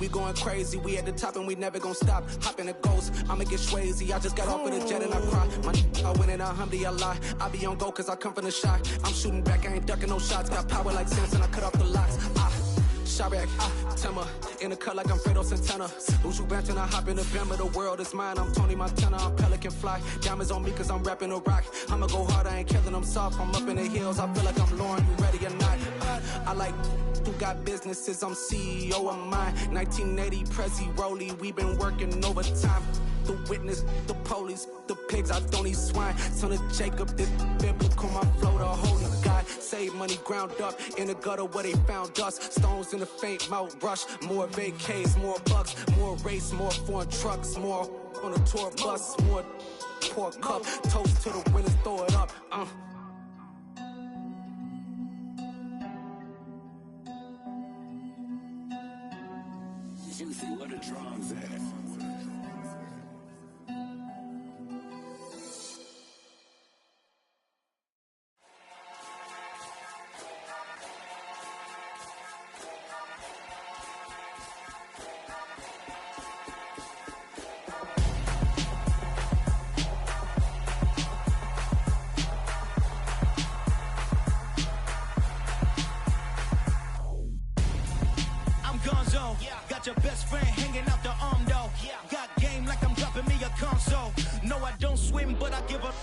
We going crazy, we at the top and we never gonna stop. Hop in a ghost, I'ma get swayzy. I just got off of the jet and I cry. I win it, alhamdulillah. I be on go cause I come from the shot. I'm shooting back, I ain't ducking no shots. Got power like Samson, I cut off the locks. Shabak, Timmer, in the cut like I'm Fredo Santana. Who's you benching? I hop in the Bama, the world is mine. I'm Tony Montana, I'm Pelican Fly. Diamonds on me cause I'm rapping a rock. I'ma go hard, I ain't killing them soft. I'm up in the hills, I feel like I'm Lauren, you ready or not? I like who got businesses, I'm CEO of mine. 1980 Prezi Rolly, we been working overtime. The witness, the police, the pigs, I don't eat swine. Son of Jacob, this biblical, my flow, the holy God. Save money ground up in the gutter where they found us. Stones in the faint mouth rush. More vacays, more bucks, more race, more foreign trucks, more on a tour bus, more pour cup. Toast to the winners, throw it up. Juicy, where the drums at? Your best friend hanging out the arm though. Got game like I'm dropping me a console. No, I don't swim, but I give a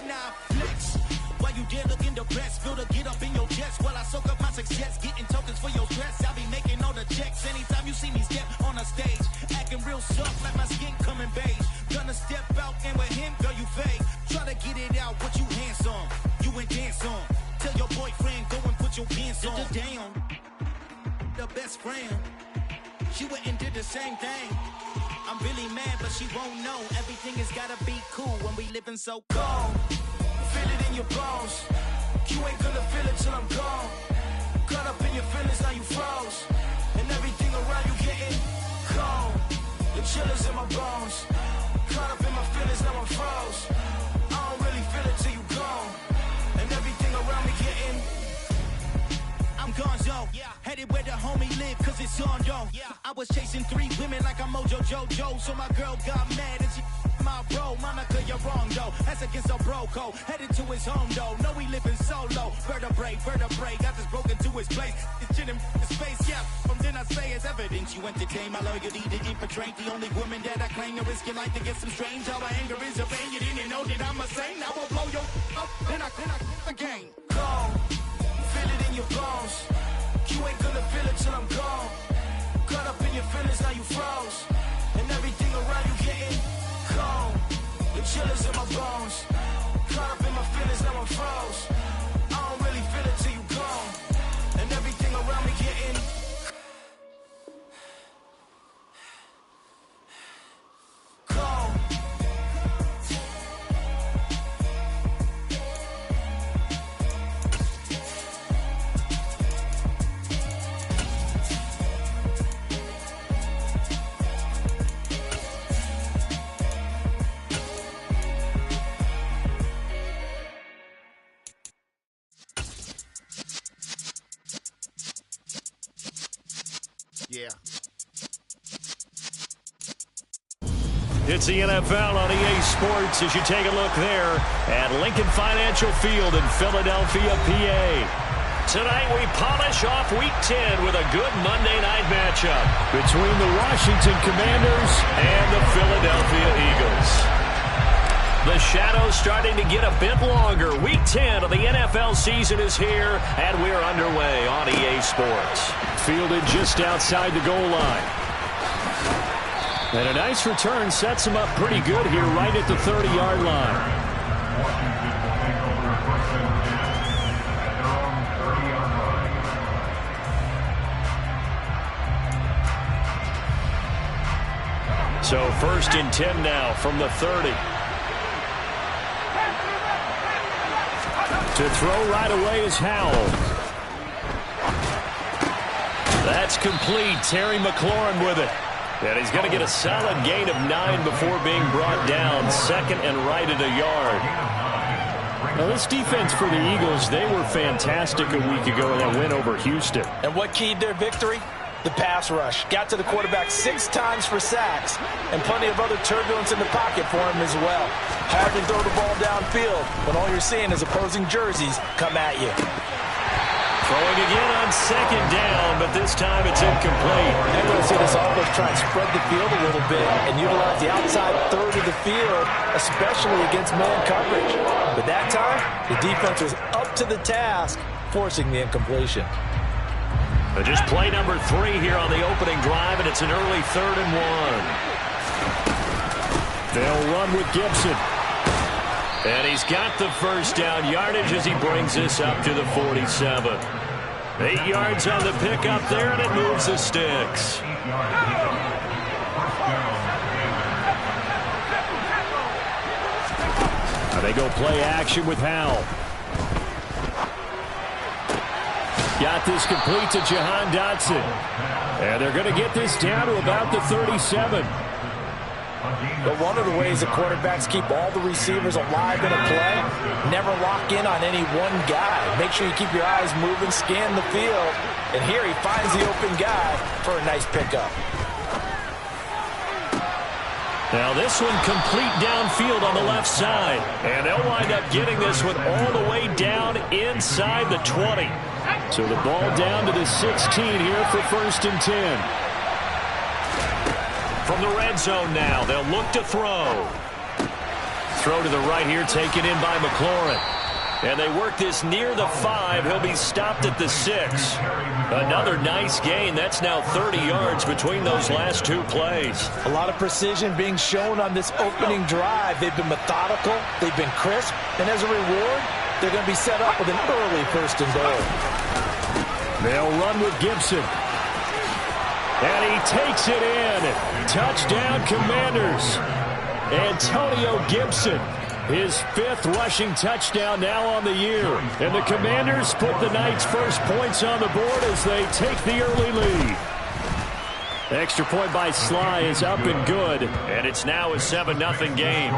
nah flex. While you there looking depressed, feel to get up in your chest while I soak up my success, getting tokens for your stress. I be making all the checks anytime you see me step on a stage, acting real soft like my skin coming beige. Gonna step out and with him, girl, you fake. Try to get it out, what you handsome, you ain't dance on. Tell your boyfriend go and put your pants on. Down, the best friend. She went and did the same thing. I'm really mad, but she won't know. Everything has gotta be cool when we living so cold. Feel it in your bones. You ain't gonna feel it till I'm gone. Caught up in your feelings, now you froze. And everything around you getting cold. The chillers in my bones. Caught up in my feelings, now I'm froze. I don't really feel it till you gone. And everything around me getting I'm gonzo, headed where the homie live, cause it's on though. I was chasing 3 women like I'm Mojo Jojo, so my girl got mad and she my bro. Monica, you're wrong though, that's against a bro code. Headed to his home though, no we living solo. Vertebrae, got this broken to his place. It's chin in his face, from then I say it's evidence. You entertain my loyalty to infiltrate the only woman that I claim to risk your life to get some strange. How my anger is a pain, you didn't know that I'm a saint. I will blow your up, then I again. Go. Feel it in your bones. You ain't gonna feel it till I'm gone. Caught up in your feelings, now you froze. And everything around you getting cold. The chillers in my bones. Caught up in my feelings, now I'm froze. I don't really feel it till you gone. And everything around me getting cold. Yeah. It's the NFL on EA Sports as you take a look there at Lincoln Financial Field in Philadelphia, PA. Tonight we polish off Week 10 with a good Monday night matchup between the Washington Commanders and the Philadelphia Eagles. The shadows starting to get a bit longer. Week 10 of the NFL season is here, and we're underway on EA Sports. Fielded just outside the goal line. And a nice return sets him up pretty good here right at the 30-yard line. So 1st and 10 now from the 30. To throw right away is Howell. That's complete. Terry McLaurin with it. And he's going to get a solid gain of 9 before being brought down. Second and right at a yard. Now, this defense for the Eagles, they were fantastic a week ago in that win over Houston. And what keyed their victory? The pass rush. Got to the quarterback 6 times for sacks, and plenty of other turbulence in the pocket for him as well. Hard to throw the ball downfield when all you're seeing is opposing jerseys come at you. Throwing again on second down, but this time it's incomplete. You're going to see this offense try and spread the field a little bit and utilize the outside third of the field, especially against man coverage. But that time, the defense was up to the task, forcing the incompletion. Just play number 3 here on the opening drive, and it's an early 3rd and 1. They'll run with Gibson. And he's got the first down yardage as he brings this up to the 47. 8 yards on the pickup there, and it moves the sticks. Now they go play action with Howell. Got this complete to Jahan Dotson. And they're going to get this down to about the 37. But one of the ways the quarterbacks keep all the receivers alive in a play, never lock in on any one guy. Make sure you keep your eyes moving, scan the field. And here he finds the open guy for a nice pickup. Now this one complete downfield on the left side. And they'll wind up getting this one all the way down inside the 20. So the ball down to the 16 here for 1st and 10. From the red zone now, they'll look to throw. Throw to the right here, taken in by McLaurin. And they work this near the 5. He'll be stopped at the 6. Another nice gain. That's now 30 yards between those last 2 plays. A lot of precision being shown on this opening drive. They've been methodical. They've been crisp. And as a reward, they're going to be set up with an early 1st and goal. They'll run with Gibson. And he takes it in. Touchdown, Commanders. Antonio Gibson, his 5th rushing touchdown now on the year. And the Commanders put the Knights' first points on the board as they take the early lead. Extra point by Sly is up and good. And it's now a 7-0 game.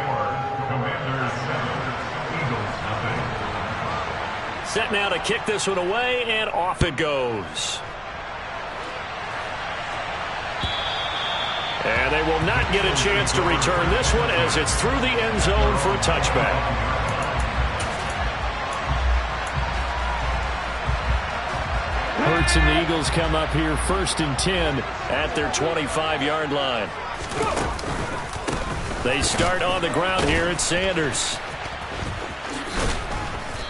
Set now to kick this one away, and off it goes. And they will not get a chance to return this one as it's through the end zone for a touchback. Hurts and the Eagles come up here 1st and 10 at their 25-yard line. They start on the ground here at Sanders.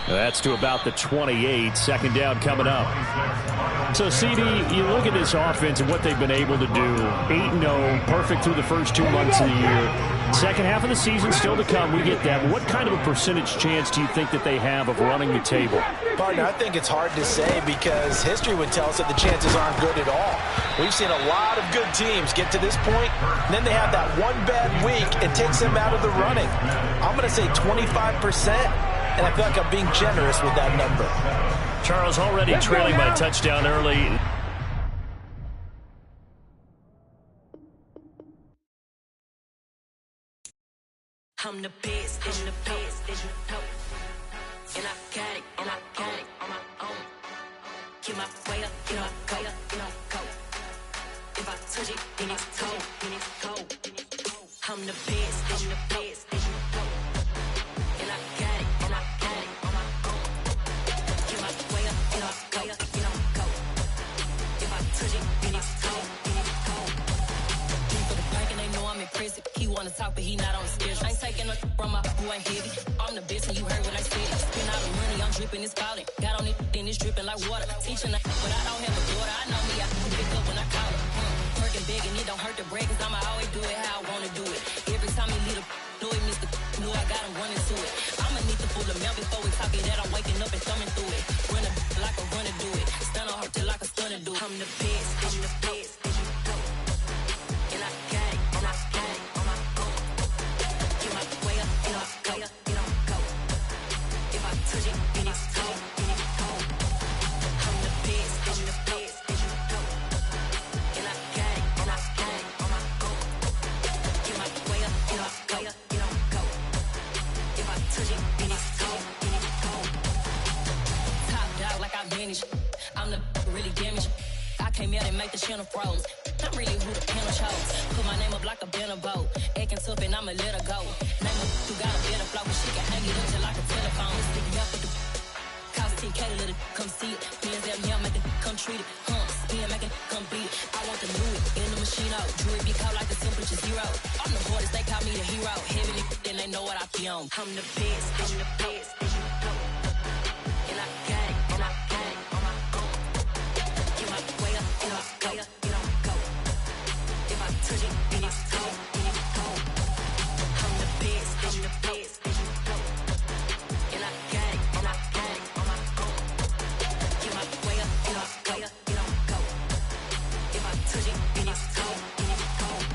That's to about the 28. 2nd down coming up. So, CD, you look at this offense and what they've been able to do. 8-0, perfect through the first 2 months of the year. Second half of the season still to come. We get that. But what kind of a percentage chance do you think that they have of running the table? Partner, I think it's hard to say because history would tell us that the chances aren't good at all. We've seen a lot of good teams get to this point, and then they have that one bad week. It takes them out of the running. I'm going to say 25%. And I feel like I'm being generous with that number. Charles already trailing by touchdown early. I'm the best, I'm the best, and I got it, and I got it on my own. Get my way up, get my way up, get my go. If I touch it, then it's cold, then it's cold. I'm the best, I'm the best, and I got it, and I got it on my own. Get my way up, get my way up, get my go. If I touch it, then it's cold, then it's cold. For the bank and they know I'm impressive. He wanna talk, but he not on the schedule. I ain't taking no from my boy heavy. I'm the best, and you heard what I said. Spend all the money, I'm dripping, it's falling. Got on it, then it's dripping like water. Teaching, but I don't have a daughter. I know me, I can pick up when I call her. Working big, and it don't hurt to break, cause I'ma always do it how I wanna do it. Every time he lead a know it, Mr. Know I got him running to it. I'ma need to pull the mail before we talk it that I'm waking up and thumbing through it. Run a like a runner do it. Stun on her till like a stunner do it. I'm the best, I'm the best, and I got it, and I got it on my own. Get my way up, get my way up, get on go. If I touch it, then it's cold, then it's cold. I'm the best, I'm the best, and I got it, and I got it on my pen of froze. I'm really who the pen chose. Put my name up like a banner boat. Acting tough and I'ma let her go. Name her who got a better flow, but she can hang it up just like a telephone. Stick it up with the cost 10K to let it come see it. Hands down here, make it come treat it. Spin, make it come beat it. I want the new it in the machine out. Jewelry be caught like the temperature zero. I'm the boys, they call me the hero. Heavy then they know what I be on. I'm the best, I'm the best, and you know. And I got it, and I got it on my own. Get my way up, get my way up, get on go. If I touch it, then it's cold, then it's cold. I'm the best, I'm the best, and you know. And I got it, and I got it on my own. Get my way up, get my way up, get on go. If I touch it, then it's cold, then it's cold.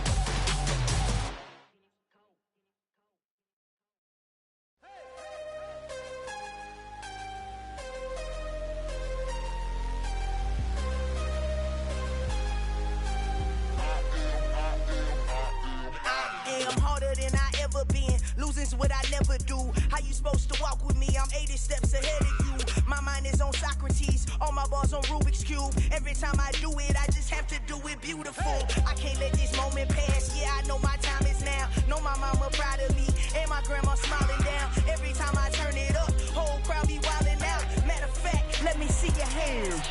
I'm harder than I ever been. Losing's what I never do. How you supposed to walk with me? I'm 80 steps ahead of you. My mind is on Socrates. All my bars on Rubik's Cube. Every time I do it, I just have to do it beautiful. I can't let this moment pass. Yeah, I know my time is now. Know my mama proud of me. And my grandma smiling down. Every time I turn it up, whole crowd be wilding out. Matter of fact, let me see your hands.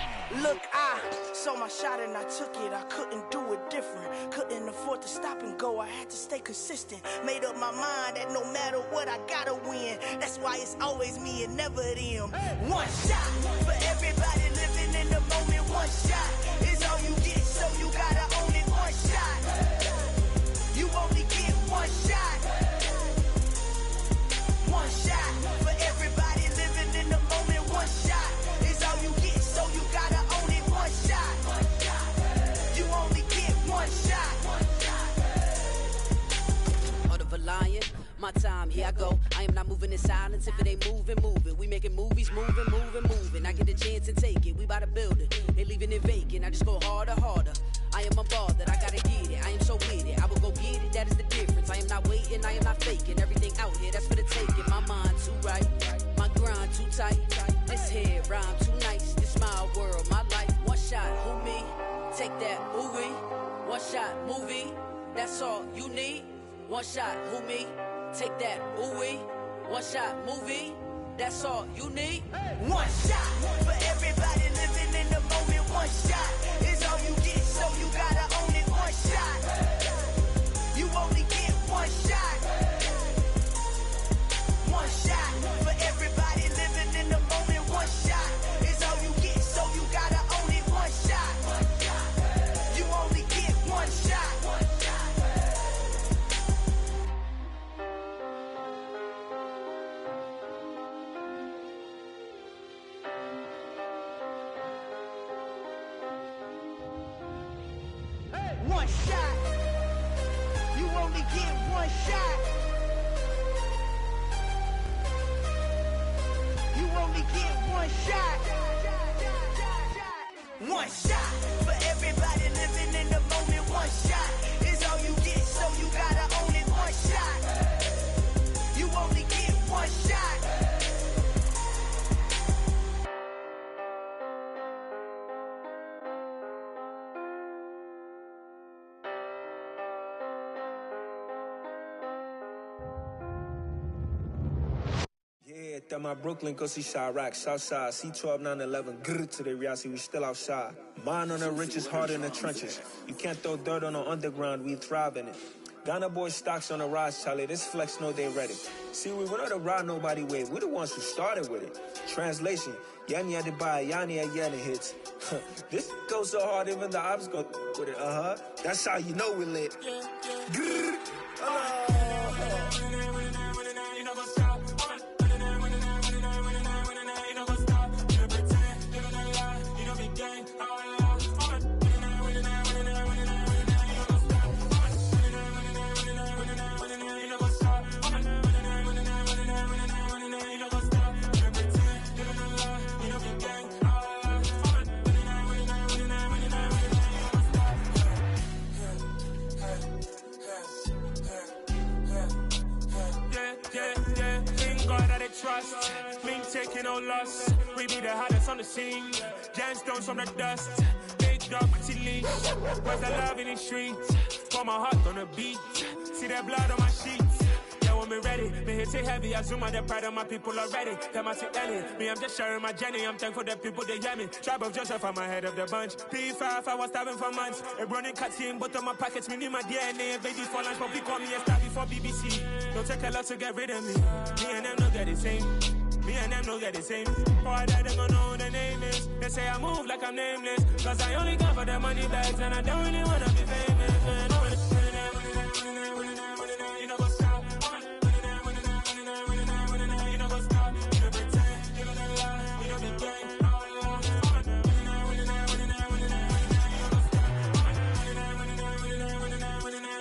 Look, I saw my shot and I took it. I couldn't do it different. Couldn't afford to stop and go. I had to stay consistent. Made up my mind that no matter what, I gotta win. That's why it's always me and never them. One shot for everybody living in the moment. One shot is all you get, so you gotta own it. One shot. You only get one shot. One shot for everybody living in the moment. One shot is all you get, so you gotta own it. One shot. You only get one shot. Heart of a lion, my time, here I go. I am not moving in silence. If it ain't moving, move it. We making movies, moving, moving, moving. I get a chance and take it. We bout to build it. They leaving it vacant. I just go harder, harder. I am a ball that I gotta get it. I am so with it. I will go get it. That is the difference. I am not waiting. I am not faking. Everything out here, that's for the taking. My mind too right. My grind too tight. This head rhyme too nice. This my world, my life. One shot, who me? Take that, who we? One shot, movie. That's all you need. One shot, who me? Take that, who we? One shot, movie. That's all you need. One shot for everybody living in the moment. One shot is all you get, so you gotta own it. One shot. You only get one shot. One shot for everybody living in the moment. One shot is all you get, so you gotta own it. One shot. You only get one shot. One shot. You only get one shot. You only get one shot. One shot for everybody living in the moment. One shot is all you get, so you gotta own it. One shot. You only get one shot. Yeah, that my Brooklyn, go see Chirac, Southside, C12, 911, grrr to the reality, we still outside. Mine on the riches, heart in the trenches. You can't throw dirt on the underground, we thrive in it. Ghana boys stocks on the rise, Charlie, this flex know they ready. See, we were not to ride nobody with, we the ones who started with it. Translation, Yanni had to buy, Yanni had Yanni hits. This goes so hard, even the ops go with it, That's how you know we lit. Grrr, trust, me taking no loss. We be the hottest on the scene, gemstones from the dust. Big dog, pretty unleashed. Where's the love in the streets? Pour my heart on the beat. See that blood on my sheets. Yeah, when me ready, me hit it heavy. I zoom out the pride of my people already. Them I see Ellie. Me, I'm just sharing my journey. I'm thankful that people they hear me. Tribe of Joseph, I'm ahead of the bunch. P5, I was starving for months. A running cutscene, but on my pockets, me need my DNA. Baby for lunch, but we call me a star before BBC. Don't take a lot to get rid of me. Me and them don't get the same. Me and them don't get the same. Boy, that them don't know who the name is. They say I move like I'm nameless. Cause I only come for the money bags and I don't really wanna be famous, man. You know what's up? You know what's up? You don't pretend. You don't lie. You don't be gay.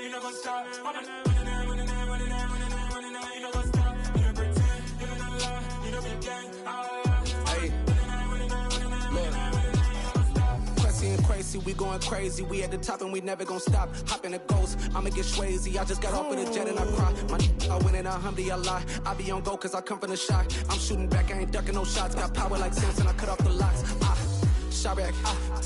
You know what's up? We going crazy, we at the top and we never gonna stop. Hop in the ghost, I'ma get swayzy. I just got off of the jet and I cry. I went in a Humvee, I lie. I be on go cause I come from the shot. I'm shooting back, I ain't ducking no shots. Got power like Samson, I cut off the locks. Chirac,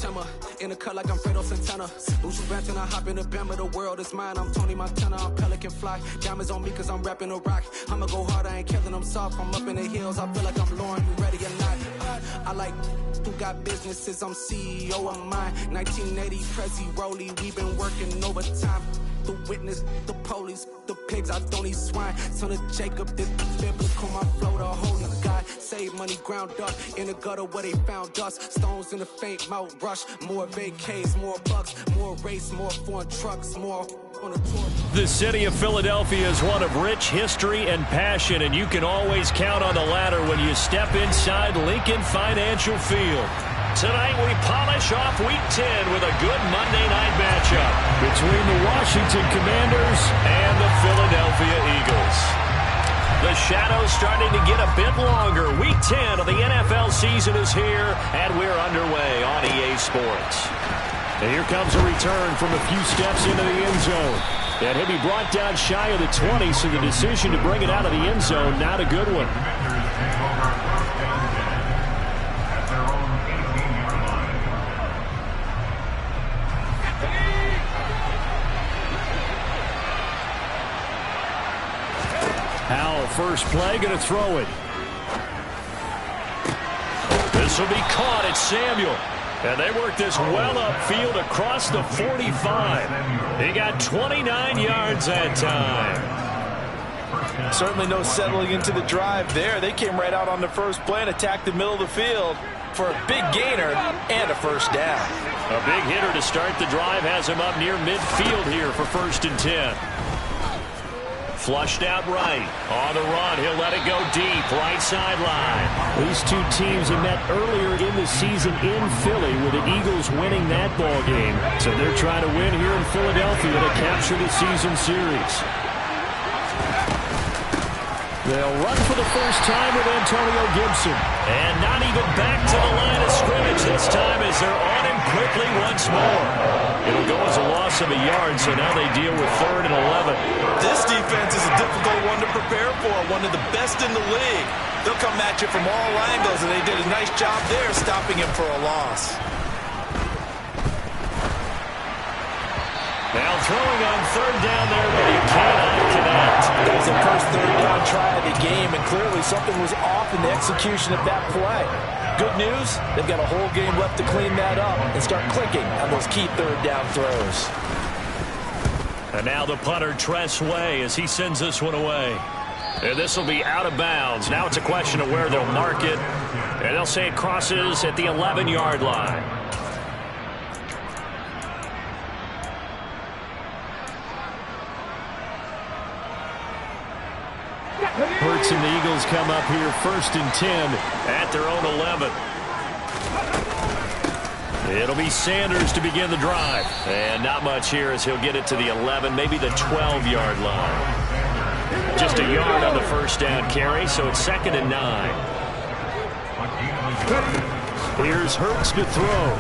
Timmer, in the cut like I'm Fredo Santana. Usual Benton, I hop in the Bama, the world is mine. I'm Tony Montana, I'm Pelican Fly. Diamonds on me cause I'm rapping a rock. I'ma go hard, I ain't killing them soft. I'm up in the hills, I feel like I'm Lauren, you ready or not? I like who got businesses, I'm CEO of mine. 1980, Prezi Rolly, we been working overtime. The witness, the police, the pigs, I don't eat swine. Son of Jacob, this biblical, my flow, the holy God. Save money, ground up in the gutter where they found us. Stones in the faint mouth rush. More vacays, more bucks, more race, more foreign trucks, more on a tour. The city of Philadelphia is one of rich history and passion, and you can always count on the latter when you step inside Lincoln Financial Field. Tonight we polish off Week 10 with a good Monday night matchup between the Washington Commanders and the Philadelphia Eagles. The shadow's starting to get a bit longer. Week 10 of the NFL season is here, and we're underway on EA Sports. And here comes a return from a few steps into the end zone. And he'll be brought down shy of the 20, so the decision to bring it out of the end zone, not a good one. Howell, first play, going to throw it. This will be caught. It's Samuel. And they work this well upfield across the 45. He got 29 yards that time. Certainly no settling into the drive there. They came right out on the first play and attacked the middle of the field for a big gainer and a first down. A big hitter to start the drive has him up near midfield here for 1st and 10. Flushed out right. On the run, he'll let it go deep. Right sideline. These two teams have met earlier in the season in Philly with the Eagles winning that ball game. So they're trying to win here in Philadelphia to capture the season series. They'll run for the first time with Antonio Gibson. And not even back to the line of scrimmage this time as they're on him quickly once more. It'll go as a loss of a yard, so now they deal with 3rd and 11. This defense is a difficult one to prepare for, one of the best in the league. They'll come at you from all angles, and they did a nice job there stopping him for a loss. Now throwing on 3rd down there, but he cannot connect. That was the first 3rd down try of the game, and clearly something was off in the execution of that play. Good news, they've got a whole game left to clean that up and start clicking on those key 3rd down throws. And now the punter, Tress Way, as he sends this one away. And this will be out of bounds. Now it's a question of where they'll mark it. And they'll say it crosses at the 11-yard line. Hurts and the Eagles come up here 1st and 10 at their own 11. It'll be Sanders to begin the drive. And not much here as he'll get it to the 11, maybe the 12-yard line. Just a yard on the first down carry, so it's 2nd and 9. Here's Hurts to throw.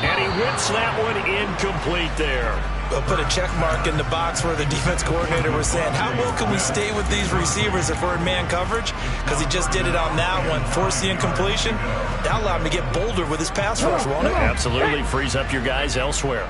And he squints that one incomplete there. We'll put a check mark in the box where the defense coordinator was saying, how well can we stay with these receivers if we're in man coverage? Because he just did it on that one, forced the incompletion. That allowed him to get bolder with his pass rush, won't it? Absolutely frees up your guys elsewhere.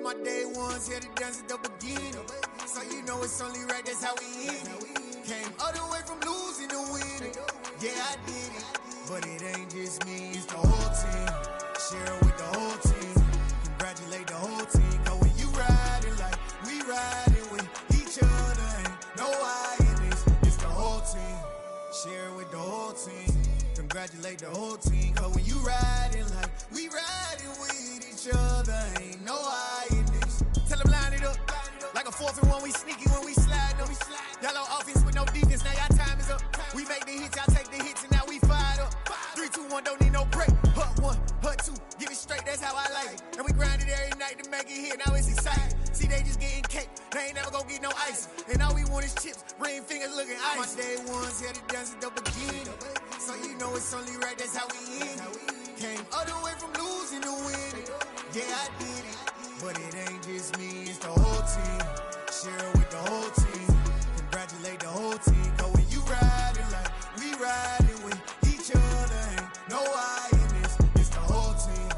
My day ones here to dance at the beginning. So you know it's only right, that's how we end it. Came all the way from losing to winning. Yeah, I did it. But it ain't just me, it's the whole team. Share it with the whole team. Congratulate the whole team. Cause when you riding like we riding with each other, ain't no I in this. It's the whole team. Share it with the whole team. Congratulate the whole team. Cause when you riding like we riding with each other, ain't no I in this. Tell them line it up. Like a 4th and 1, we sneaky when we slide them. Y'all on offense with no defense, now y'all time is up. We make the hits, y'all take the hits, and now we fired up. 3, 2, 1, don't need no break. Hut 1, hut 2, give it straight, that's how I like it. And we grind it every night to make it here, now it's exciting. See, they just getting cake, they ain't never gonna get no ice. And all we want is chips, ring fingers looking ice. My day ones here to dance at the beginning. So you know it's only right, that's how we end it. Came all the way from losing to winning. Yeah, I did it. But it ain't just me, it's the whole team. Share it with the whole team. Congratulate the whole team. Cause when you riding like we riding with each other, ain't no I in this. It's the whole team.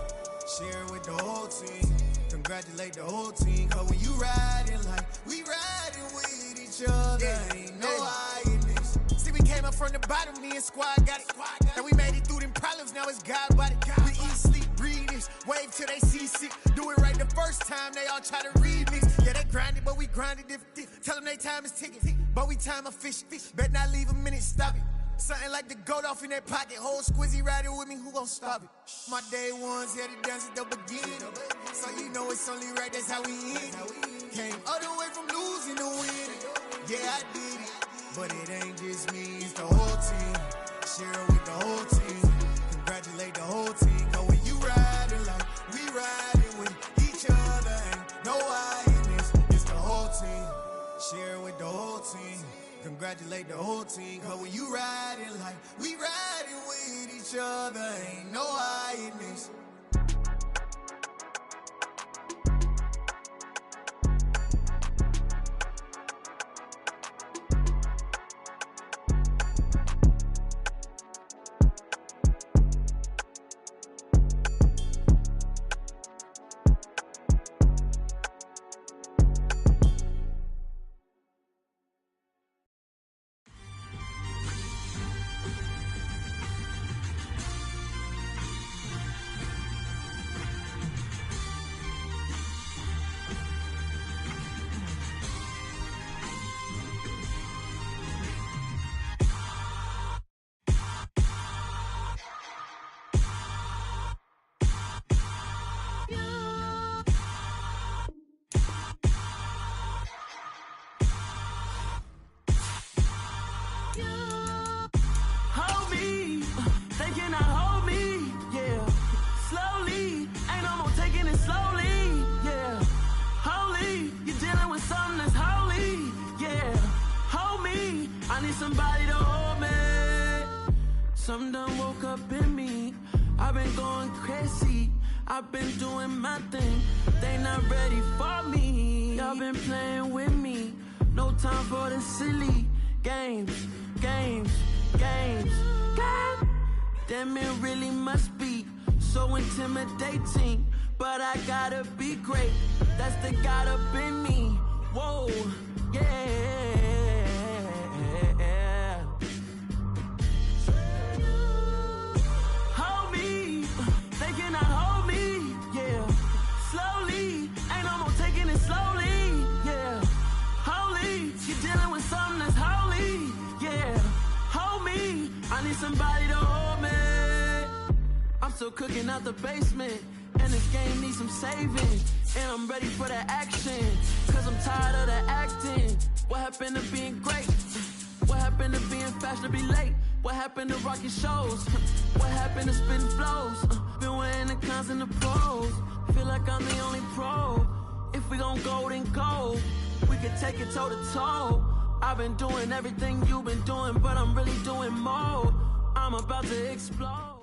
Share it with the whole team. Congratulate the whole team. Cause when you riding like we riding with each other, ain't no I in this. See, we came up from the bottom, me and squad got it. And we made it through them problems, now it's God body. We eat, sleep, breathe this, wave till they see sick. Do it right the first time, they all try to remix. Yeah, they grinded, but we grinded different. Tell them they time is ticking, but we time a fish. Bet not leave a minute, stop it. Something like the goat off in that pocket. Whole squizzy riding with me, who gon' stop it? My day ones here to dance at the beginning. So you know it's only right, that's how we end it. Came all the way from losing to winning. Yeah, I did it. But it ain't just me, it's the whole team. Share it with the whole team. Congratulate the whole team. Cause when you riding like we riding with each other, ain't no I in this. It's the whole team. Share it with the whole team. Congratulate the whole team. Cause when you riding like we riding with each other, ain't no I in this. Hold me, they cannot hold me, yeah. Slowly, ain't no more taking it slowly, yeah. Holy, you're dealing with something that's holy, yeah. Hold me, I need somebody to hold me. Something done woke up in me, I've been going crazy. I've been doing my thing, they not ready for me. Y'all been playing with me, no time for the silly games. Damn, it really must be so intimidating, but I gotta be great, that's the God up in me. Whoa, yeah. Hold me, they cannot hold me, yeah. Slowly, ain't no more taking it slowly, yeah. Holy, you're dealing with something that's holy, yeah. Hold me, I need somebody to hold me. I'm still cooking out the basement, and this game needs some saving, and I'm ready for the action, cause I'm tired of the acting. What happened to being great? What happened to being fashionably late? What happened to rocking shows? What happened to spitting flows? Been wearing the cons and the pros, feel like I'm the only pro. If we gon' go, then go, we can take it toe to toe. I've been doing everything you've been doing, but I'm really doing more. I'm about to explode.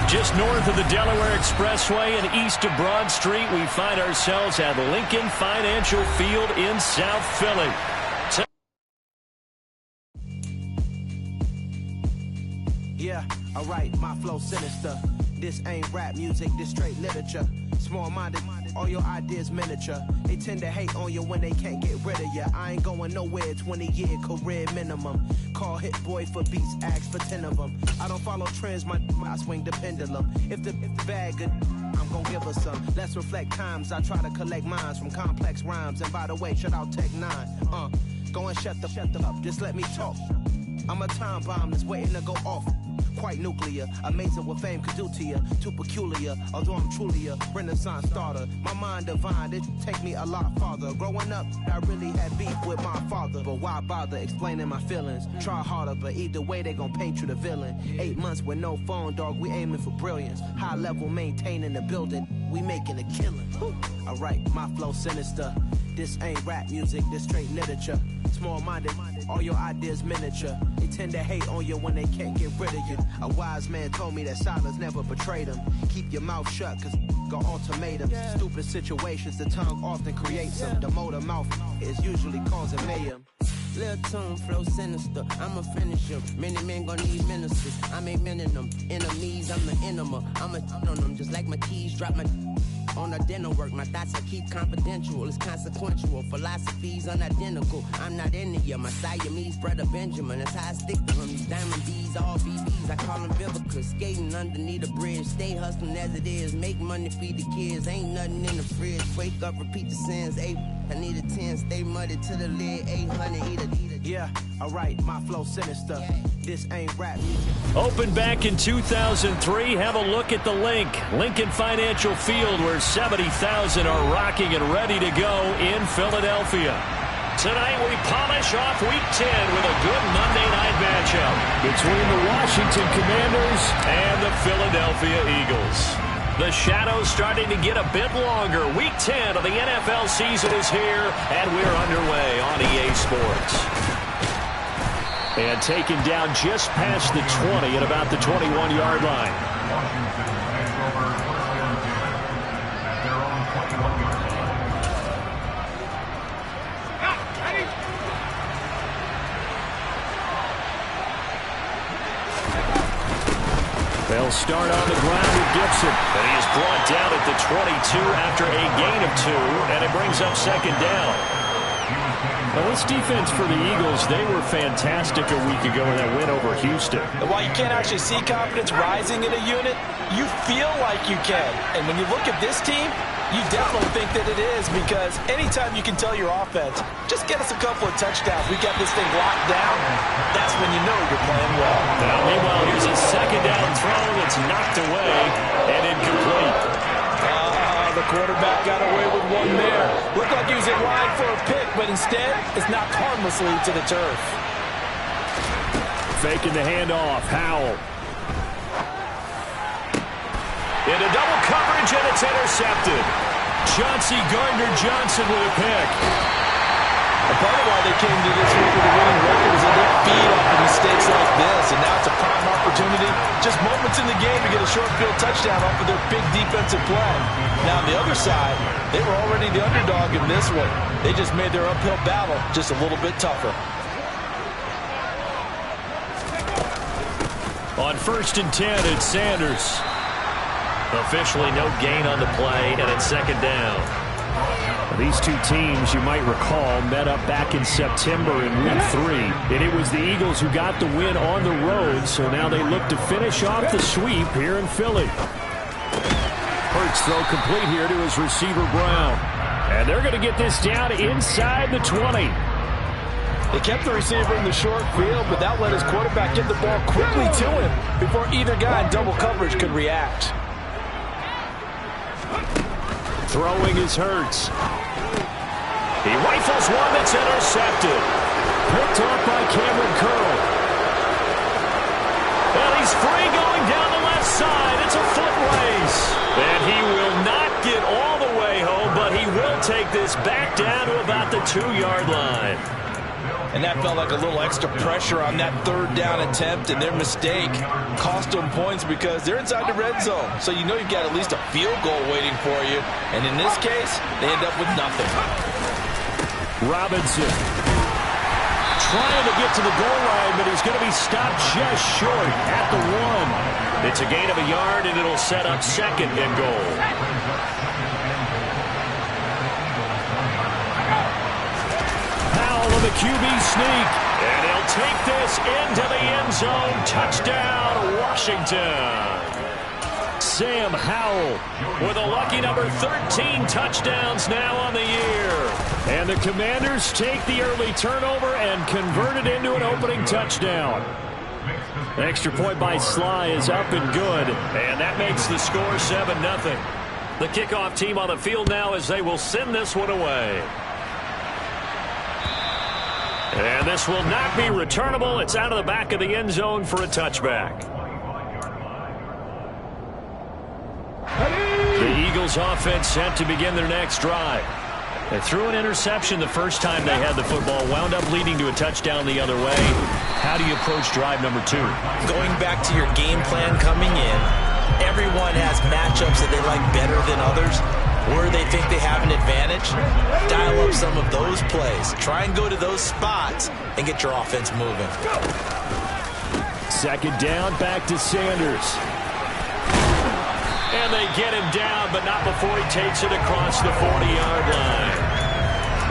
Just north of the Delaware Expressway and east of Broad Street, we find ourselves at Lincoln Financial Field in South Philly. Yeah, alright, my flow sinister. This ain't rap music, this straight literature. Small-minded, all your ideas miniature. They tend to hate on you when they can't get rid of you. I ain't going nowhere, 20-year career minimum. Call Hit Boy for beats, ask for 10 of them. I don't follow trends, I swing the pendulum. If the bag good, I'm gonna give her some. Let's reflect times, I try to collect minds from complex rhymes. And by the way, shout out Tech 9. Go and shut the up, just let me talk. I'm a time bomb that's waiting to go off. Quite nuclear, amazing what fame could do to you. Too peculiar, although I'm truly a renaissance starter. My mind divine, it take me a lot farther. Growing up, I really had beef with my father. But why bother explaining my feelings? Try harder, but either way they gon' paint you the villain. 8 months with no phone, dog, we aiming for brilliance. High level maintaining the building, we making a killing. Alright, my flow sinister. This ain't rap music, this straight literature. Small-minded, all your ideas miniature. They tend to hate on you when they can't get rid of you. A wise man told me that silence never betrayed him. Keep your mouth shut, cause got ultimatums. Stupid situations, the tongue often creates them. The motor mouth is usually causing mayhem. Lil' tune, flow sinister, I'ma finish him. Many men gon' need ministers, I make men in them. Enemies, I'm the enema, I'ma on them. Just like my keys, drop my on a dinner work. My thoughts I keep confidential, it's consequential. Philosophies unidentical, I'm not into you. My Siamese brother Benjamin, that's how I stick to him. These diamond D's, all BBs, I call them Vivica. Skating underneath a bridge, stay hustling as it is. Make money, feed the kids, ain't nothing in the fridge. Wake up, repeat the sins, I need a 10, stay muddy to the lid, 800, eat a. Yeah, alright, my flow sinister. This ain't rap music. Opened back in 2003, have a look at the link. Lincoln Financial Field, where 70,000 are rocking and ready to go in Philadelphia. Tonight we polish off Week 10 with a good Monday night matchup between the Washington Commanders and the Philadelphia Eagles. The shadows starting to get a bit longer. Week 10 of the NFL season is here, and we're underway on EA Sports. And taken down just past the 20 at about the 21-yard line. They'll start on the ground with Gibson. And he is brought down at the 22 after a gain of 2, and it brings up second down. Well, this defense for the Eagles, they were fantastic a week ago in that win over Houston. While you can't actually see confidence rising in a unit, you feel like you can. And when you look at this team, You definitely think that it is, because anytime you can tell your offense, just get us a couple of touchdowns, we got this thing locked down, that's when you know you're playing well. Now, meanwhile, here's a second down throw that's knocked away and incomplete. The quarterback got away with one there. Looked like he was in line for a pick, but instead, it's knocked harmlessly to the turf. Faking the handoff, Howell. Into double coverage, and it's intercepted. Chauncey Gardner-Johnson with a pick. A part of why they came to this week with a winning record is that they feed off of mistakes like this, and now it's a prime opportunity, just moments in the game to get a short field touchdown off of their big defensive play. Now on the other side, they were already the underdog in this one. They just made their uphill battle just a little bit tougher. On 1st and 10, it's Sanders. Officially no gain on the play, and it's second down. These two teams, you might recall, met up back in September in Week 3. And it was the Eagles who got the win on the road, so now they look to finish off the sweep here in Philly. Hurts throw complete here to his receiver, Brown. And they're going to get this down inside the 20. They kept the receiver in the short field, but that let his quarterback get the ball quickly to him before either guy in double coverage could react. Throwing is Hurts. He rifles one that's intercepted. Picked off by Cameron Curl. And he's free going down the left side. It's a foot race. And he will not get all the way home, but he will take this back down to about the 2-yard line. And that felt like a little extra pressure on that third down attempt, and their mistake cost them points because they're inside the red zone. So you know you've got at least a field goal waiting for you. And in this case, they end up with nothing. Robinson trying to get to the goal line, but he's going to be stopped just short at the 1. It's a gain of a yard, and it'll set up second and goal. The QB sneak, and he'll take this into the end zone. Touchdown, Washington. Sam Howell with a lucky number 13 touchdowns now on the year. And the Commanders take the early turnover and convert it into an opening touchdown. An extra point by Sly is up and good, and that makes the score 7-0. The kickoff team on the field now as they will send this one away. And this will not be returnable. It's out of the back of the end zone for a touchback. The Eagles offense set to begin their next drive. They threw an interception the first time they had the football, wound up leading to a touchdown the other way. How do you approach drive number 2? Going back to your game plan coming in, everyone has matchups that they like better than others. Where they think they have an advantage, dial up some of those plays. Try and go to those spots and get your offense moving. Second down, back to Sanders. And they get him down, but not before he takes it across the 40-yard line.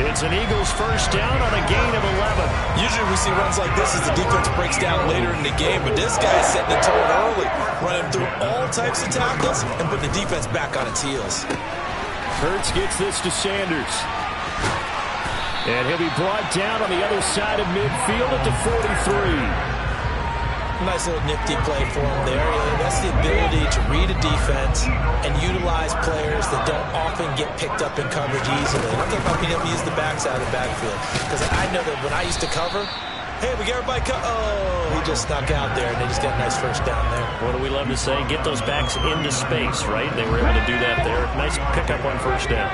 It's an Eagles first down on a gain of 11. Usually we see runs like this as the defense breaks down later in the game, but this guy's setting the tone early, running through all types of tackles and putting the defense back on its heels. Hurts gets this to Sanders. And he'll be brought down on the other side of midfield at the 43. Nice little nifty play for him there. That's the ability to read a defense and utilize players that don't often get picked up in coverage easily. I'm talking about being able to use the backside of the backfield. Because I know that when I used to cover, hey, we got everybody oh, he just snuck out there, and they just got a nice first down there. What do we love to say? Get those backs into space, right? They were able to do that there. Nice pickup on first down.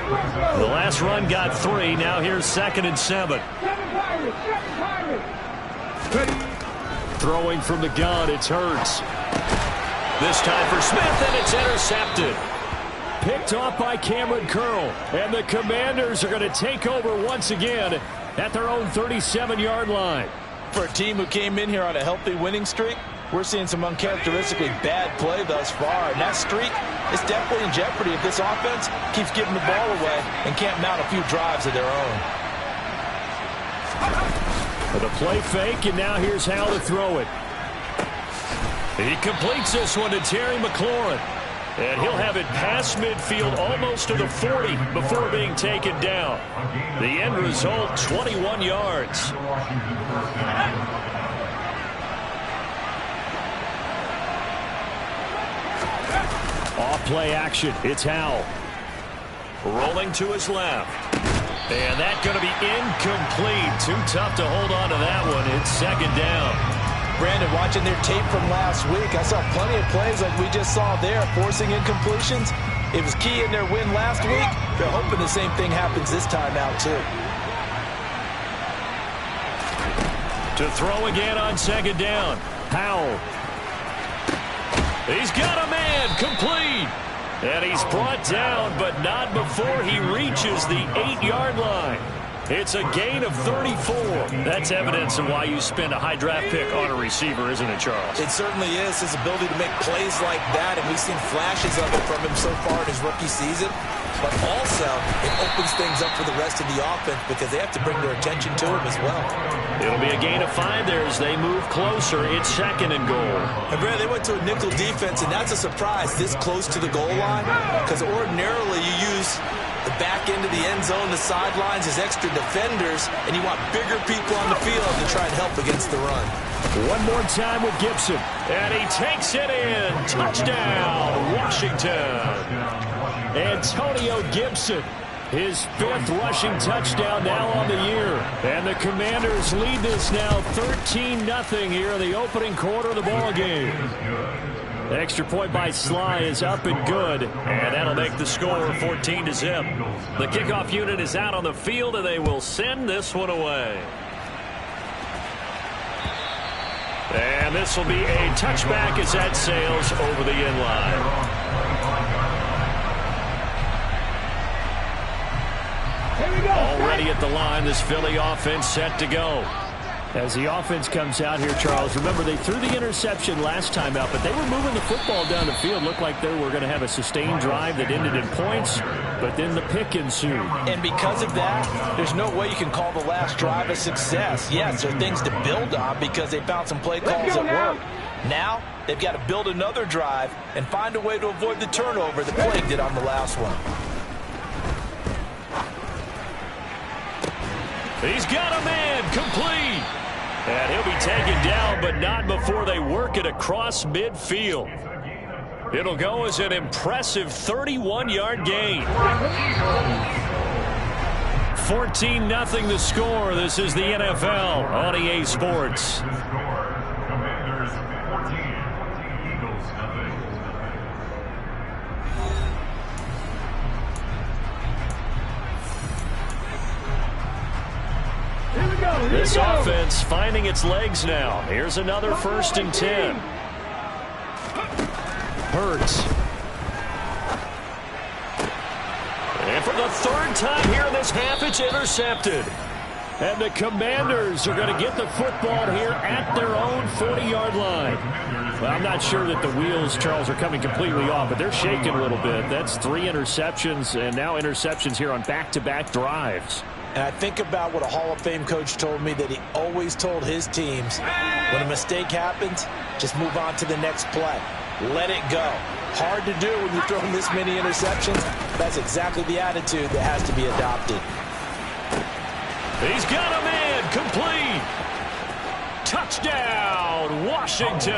The last run got 3. Now here's 2nd and 7. Throwing from the gun, it's Hurts. This time for Smith, and it's intercepted. Picked off by Cameron Curl. And the Commanders are going to take over once again at their own 37-yard line. For a team who came in here on a healthy winning streak, we're seeing some uncharacteristically bad play thus far. And that streak is definitely in jeopardy if this offense keeps giving the ball away and can't mount a few drives of their own. With a play fake, and now here's Howell to throw it. He completes this one to Terry McLaurin. And he'll have it past midfield almost to the 40 before being taken down. The end result, 21 yards. Off play action. It's Howell. Rolling to his left. And that's going to be incomplete. Too tough to hold on to that one. It's second down. Brandon, watching their tape from last week, I saw plenty of plays like we just saw there, forcing incompletions. It was key in their win last week. They're hoping the same thing happens this time out, too. To throw again on second down. Howell. He's got a man, complete. And he's brought down, but not before he reaches the 8-yard line. It's a gain of 34. That's evidence of why you spend a high draft pick on a receiver, isn't it, Charles? It certainly is. His ability to make plays like that, and we've seen flashes of it from him so far in his rookie season. But also, it opens things up for the rest of the offense because they have to bring their attention to him as well. It'll be a gain of 5 there as they move closer. It's second and goal. And, Brad, they went to a nickel defense, and that's a surprise this close to the goal line because ordinarily you use the back end of the end zone, the sidelines as extra defenders, and you want bigger people on the field to try and help against the run. One more time with Gibson, and he takes it in. Touchdown, Washington. Antonio Gibson, his 5th rushing touchdown now on the year. And the Commanders lead this now 13-0 here in the opening quarter of the ball game. The extra point by Sly is up and good, and that'll make the score 14-0. The kickoff unit is out on the field, and they will send this one away. And this will be a touchback as that sails over the end line. Already at the line, this Philly offense set to go. As the offense comes out here, Charles, remember they threw the interception last time out, but they were moving the football down the field. Looked like they were going to have a sustained drive that ended in points, but then the pick ensued. And because of that, there's no way you can call the last drive a success. Yes, there are things to build on because they found some play calls that work. Now, they've got to build another drive and find a way to avoid the turnover that plagued it on the last one. He's got a man, complete. And he'll be taken down, but not before they work it across midfield. It'll go as an impressive 31-yard gain. 14-0 the score. This is the NFL on EA Sports. Commanders 14, Eagles nothing. This offense finding its legs now. Here's another 1st and 10. Hurts. And for the 3rd time here in this half, it's intercepted. And the Commanders are going to get the football here at their own 40-yard line. Well, I'm not sure that the wheels, Charles, are coming completely off, but they're shaking a little bit. That's 3 interceptions, and now interceptions here on back-to-back drives. And I think about what a Hall of Fame coach told me that he always told his teams, when a mistake happens, just move on to the next play. Let it go. Hard to do when you're throwing this many interceptions. That's exactly the attitude that has to be adopted. He's got a man, complete. Touchdown, Washington.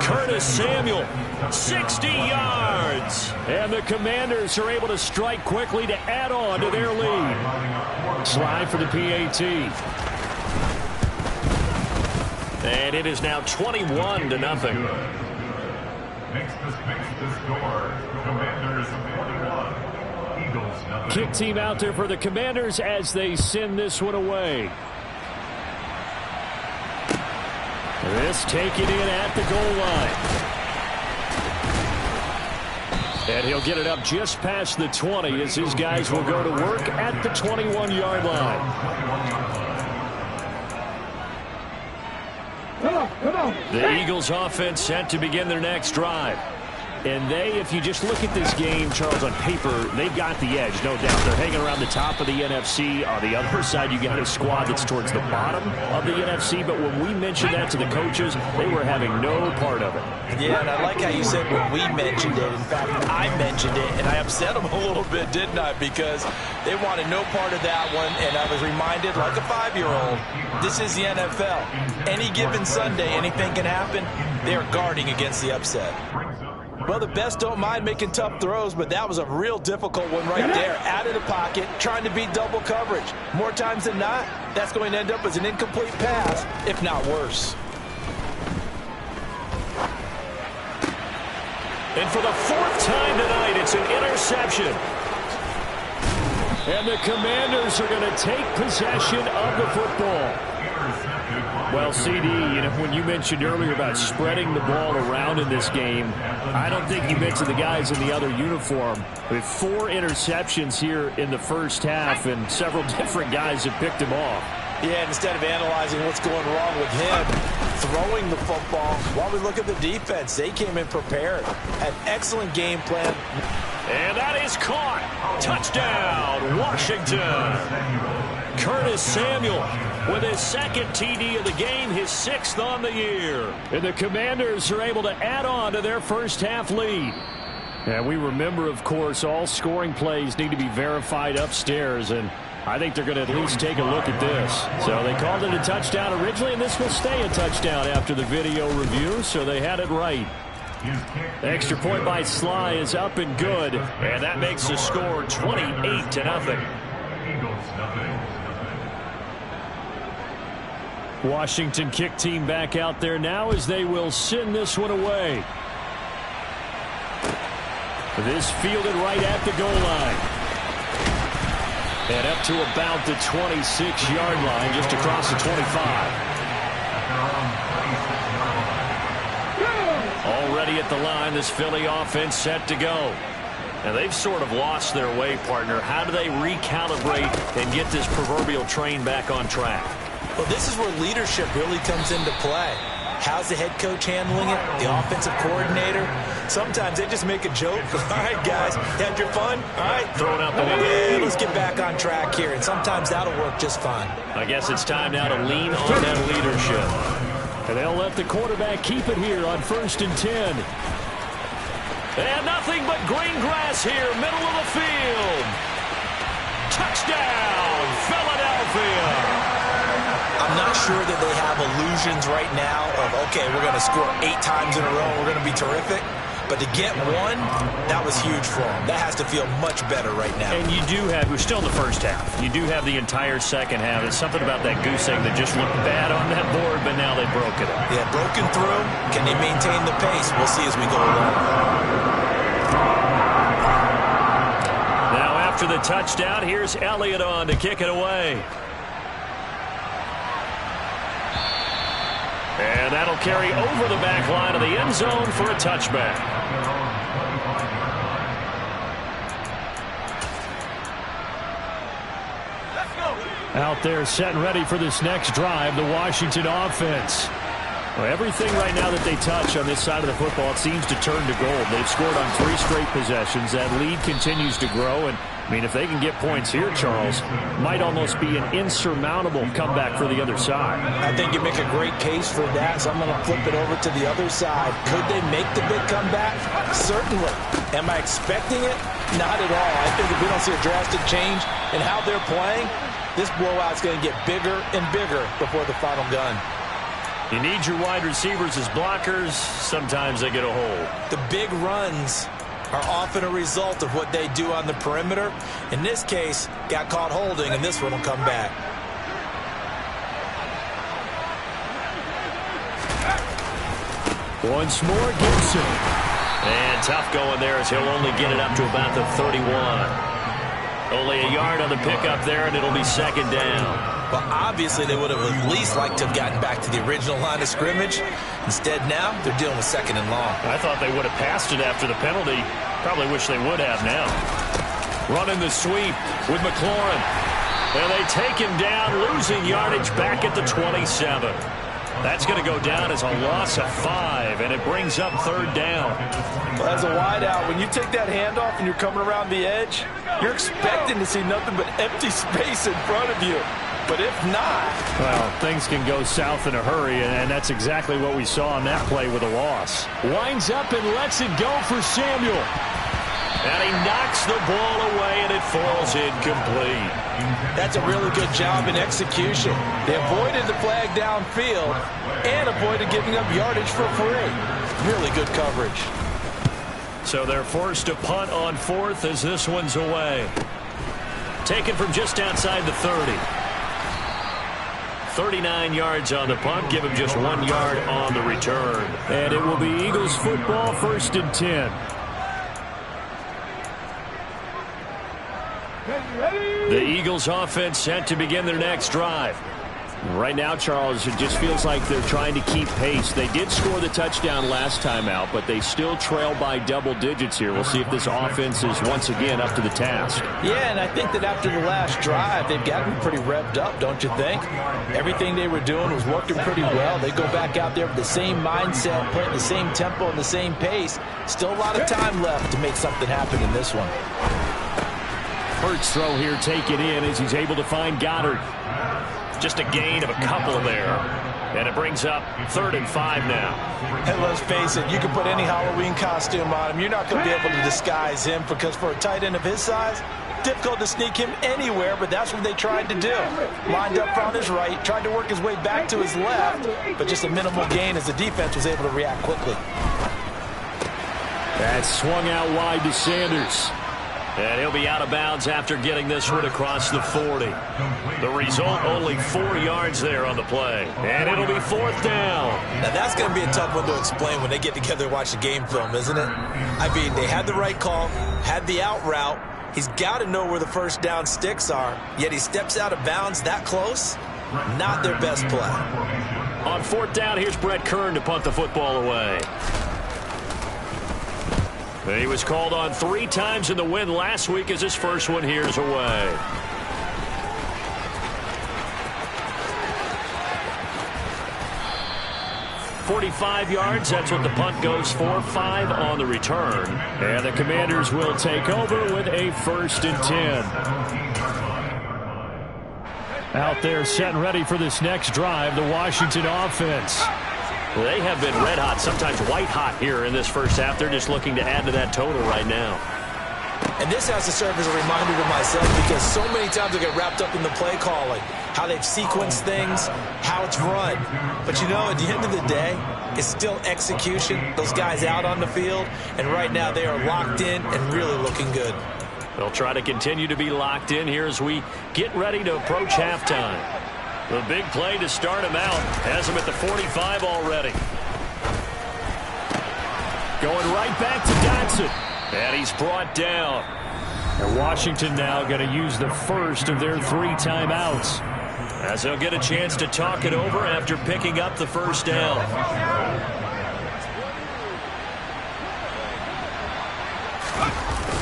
Curtis Samuel, 60 yards. And the Commanders are able to strike quickly to add on to their lead. Slide for the PAT. And it is now 21-0. Makes the score. Commanders 21, Eagles nothing. Kick team out there for the Commanders as they send this one away. This taken in at the goal line. And he'll get it up just past the 20 as his guys will go to work at the 21-yard line. The Eagles offense set to begin their next drive. And if you just look at this game, Charles, on paper, they've got the edge, no doubt. They're hanging around the top of the NFC. On the other side, you got a squad that's towards the bottom of the NFC. But when we mentioned that to the coaches, they were having no part of it. Yeah, and I like how you said when we mentioned it. In fact, I mentioned it, and I upset them a little bit, didn't I? Because they wanted no part of that one, and I was reminded, like a 5-year-old, this is the NFL. Any given Sunday, anything can happen. They are guarding against the upset. Well, the best don't mind making tough throws, but that was a real difficult one right there. Out of the pocket, trying to beat double coverage. More times than not, that's going to end up as an incomplete pass, if not worse. And for the 4th time tonight, it's an interception. And the Commanders are going to take possession of the football. Well, CD, when you mentioned earlier about spreading the ball around in this game, I don't think you mentioned the guys in the other uniform. With 4 interceptions here in the first half, and several different guys have picked him off. Yeah, instead of analyzing what's going wrong with him, throwing the football, while we look at the defense, they came in prepared. An excellent game plan. And that is caught. Touchdown, Washington. Curtis Samuel with his 2nd TD of the game, his 6th on the year. And the Commanders are able to add on to their first half lead. And we remember, of course, all scoring plays need to be verified upstairs, and I think they're going to at least take a look at this. So they called it a touchdown originally, and this will stay a touchdown after the video review, so they had it right. The extra point by Sly is up and good, and that makes the score 28-0. Washington kick team back out there now as they will send this one away. This fielded right at the goal line. And up to about the 26-yard line, just across the 25. Already at the line, this Philly offense set to go. And they've sort of lost their way, partner. How do they recalibrate and get this proverbial train back on track? Well, this is where leadership really comes into play. How's the head coach handling it? The offensive coordinator? Sometimes they just make a joke. All right, guys, had your fun? All right. Throwing out the window. Yeah, let's get back on track here. And sometimes that'll work just fine. I guess it's time now to lean on that leadership. And they'll let the quarterback keep it here on 1st and 10. And nothing but green grass here, middle of the field. Touchdown, Philadelphia. I'm not sure that they have illusions right now of, okay, we're going to score 8 times in a row, we're going to be terrific. But to get one, that was huge for them. That has to feel much better right now. And you do have, we're still in the first half. You do have the entire second half. There's something about that goose egg that just looked bad on that board, but now they broke it up. Yeah, broken through. Can they maintain the pace? We'll see as we go along. Now after the touchdown, here's Elliott on to kick it away. And that'll carry over the back line of the end zone for a touchback. Out there set and ready for this next drive, the Washington offense. Well, everything right now that they touch on this side of the football, it seems to turn to gold. They've scored on 3 straight possessions. That lead continues to grow, and I mean, if they can get points here, Charles, might almost be an insurmountable comeback for the other side. I think you make a great case for that, so I'm going to flip it over to the other side. Could they make the big comeback? Certainly. Am I expecting it? Not at all. I think if we don't see a drastic change in how they're playing, this blowout's going to get bigger and bigger before the final gun. You need your wide receivers as blockers. Sometimes they get a hold. The big runs are often a result of what they do on the perimeter. In this case, got caught holding, and this one will come back. Once more, Gibson. And tough going there as he'll only get it up to about the 31. Only a yard on the pickup there, and it'll be 2nd down. Well, obviously, they would have at least liked to have gotten back to the original line of scrimmage. Instead, now, they're dealing with 2nd and long. I thought they would have passed it after the penalty. Probably wish they would have now. Running the sweep with McLaurin. And they take him down, losing yardage back at the 27. That's going to go down as a loss of 5, and it brings up 3rd down. Well, as a wideout, when you take that handoff and you're coming around the edge, you're expecting to see nothing but empty space in front of you. But if not... Well, things can go south in a hurry, and that's exactly what we saw on that play with a loss. Winds up and lets it go for Samuel. And he knocks the ball away, and it falls incomplete. That's a really good job in execution. They avoided the flag downfield and avoided giving up yardage for free. Really good coverage. So they're forced to punt on 4th as this one's away. Taken from just outside the 30. 39 yards on the punt. Give him just 1 yard on the return. And it will be Eagles football, 1st and 10. The Eagles offense set to begin their next drive. Right now, Charles, it just feels like they're trying to keep pace. They did score the touchdown last time out, but they still trail by double digits here. We'll see if this offense is once again up to the task. Yeah, and I think that after the last drive, they've gotten pretty revved up, don't you think? Everything they were doing was working pretty well. They go back out there with the same mindset, playing the same tempo and the same pace. Still a lot of time left to make something happen in this one. Hurts throw here taken in as he's able to find Goddard. Just a gain of a couple there. And it brings up 3rd and 5 now. And let's face it, you can put any Halloween costume on him. You're not going to be able to disguise him because for a tight end of his size, difficult to sneak him anywhere, but that's what they tried to do. Lined up on his right, tried to work his way back to his left, but just a minimal gain as the defense was able to react quickly. That swung out wide to Sanders. And he'll be out of bounds after getting this one across the 40. The result, only 4 yards there on the play. And it'll be 4th down. Now that's going to be a tough one to explain when they get together and watch the game film, isn't it? I mean, they had the right call, had the out route. He's got to know where the first down sticks are, yet he steps out of bounds that close. Not their best play. On 4th down, here's Brett Kern to punt the football away. He was called on 3 times in the win last week as his first one here's away. .45 yards, that's what the punt goes for. 5 on the return. And the Commanders will take over with a 1st and 10. Out there set and ready for this next drive, the Washington offense. They have been red hot, sometimes white hot here in this first half. They're just looking to add to that total right now. And this has to serve as a reminder to myself because so many times I get wrapped up in the play calling, how they've sequenced things, how it's run. But, you know, at the end of the day, it's still execution. Those guys out on the field, and right now they are locked in and really looking good. They'll try to continue to be locked in here as we get ready to approach halftime. The big play to start him out has him at the 45 already. Going right back to Dotson. And he's brought down. And Washington now going to use the first of their 3 timeouts, as they'll get a chance to talk it over after picking up the first down.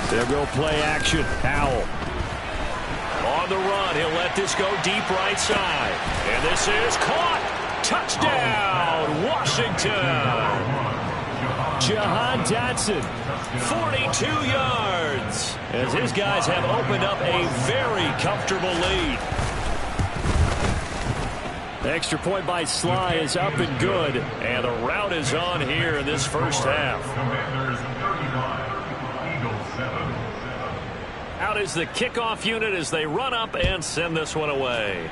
They'll go play action. Howell. On the run, he'll let this go deep right side. And this is caught. Touchdown, Washington. Jahan Dotson, 42 yards, as his guys have opened up a very comfortable lead. The extra point by Sly is up and good, and the route is on here in this first half. Out is the kickoff unit as they run up and send this one away.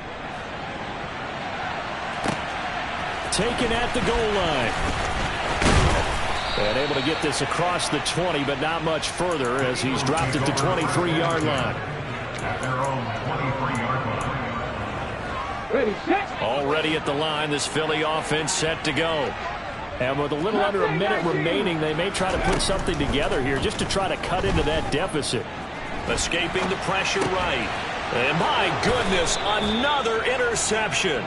Taken at the goal line. And able to get this across the 20, but not much further as he's dropped it to 23-yard line. Already at the line, this Philly offense set to go. And with a little under a minute remaining, they may try to put something together here just to try to cut into that deficit. Escaping the pressure right. And my goodness, another interception.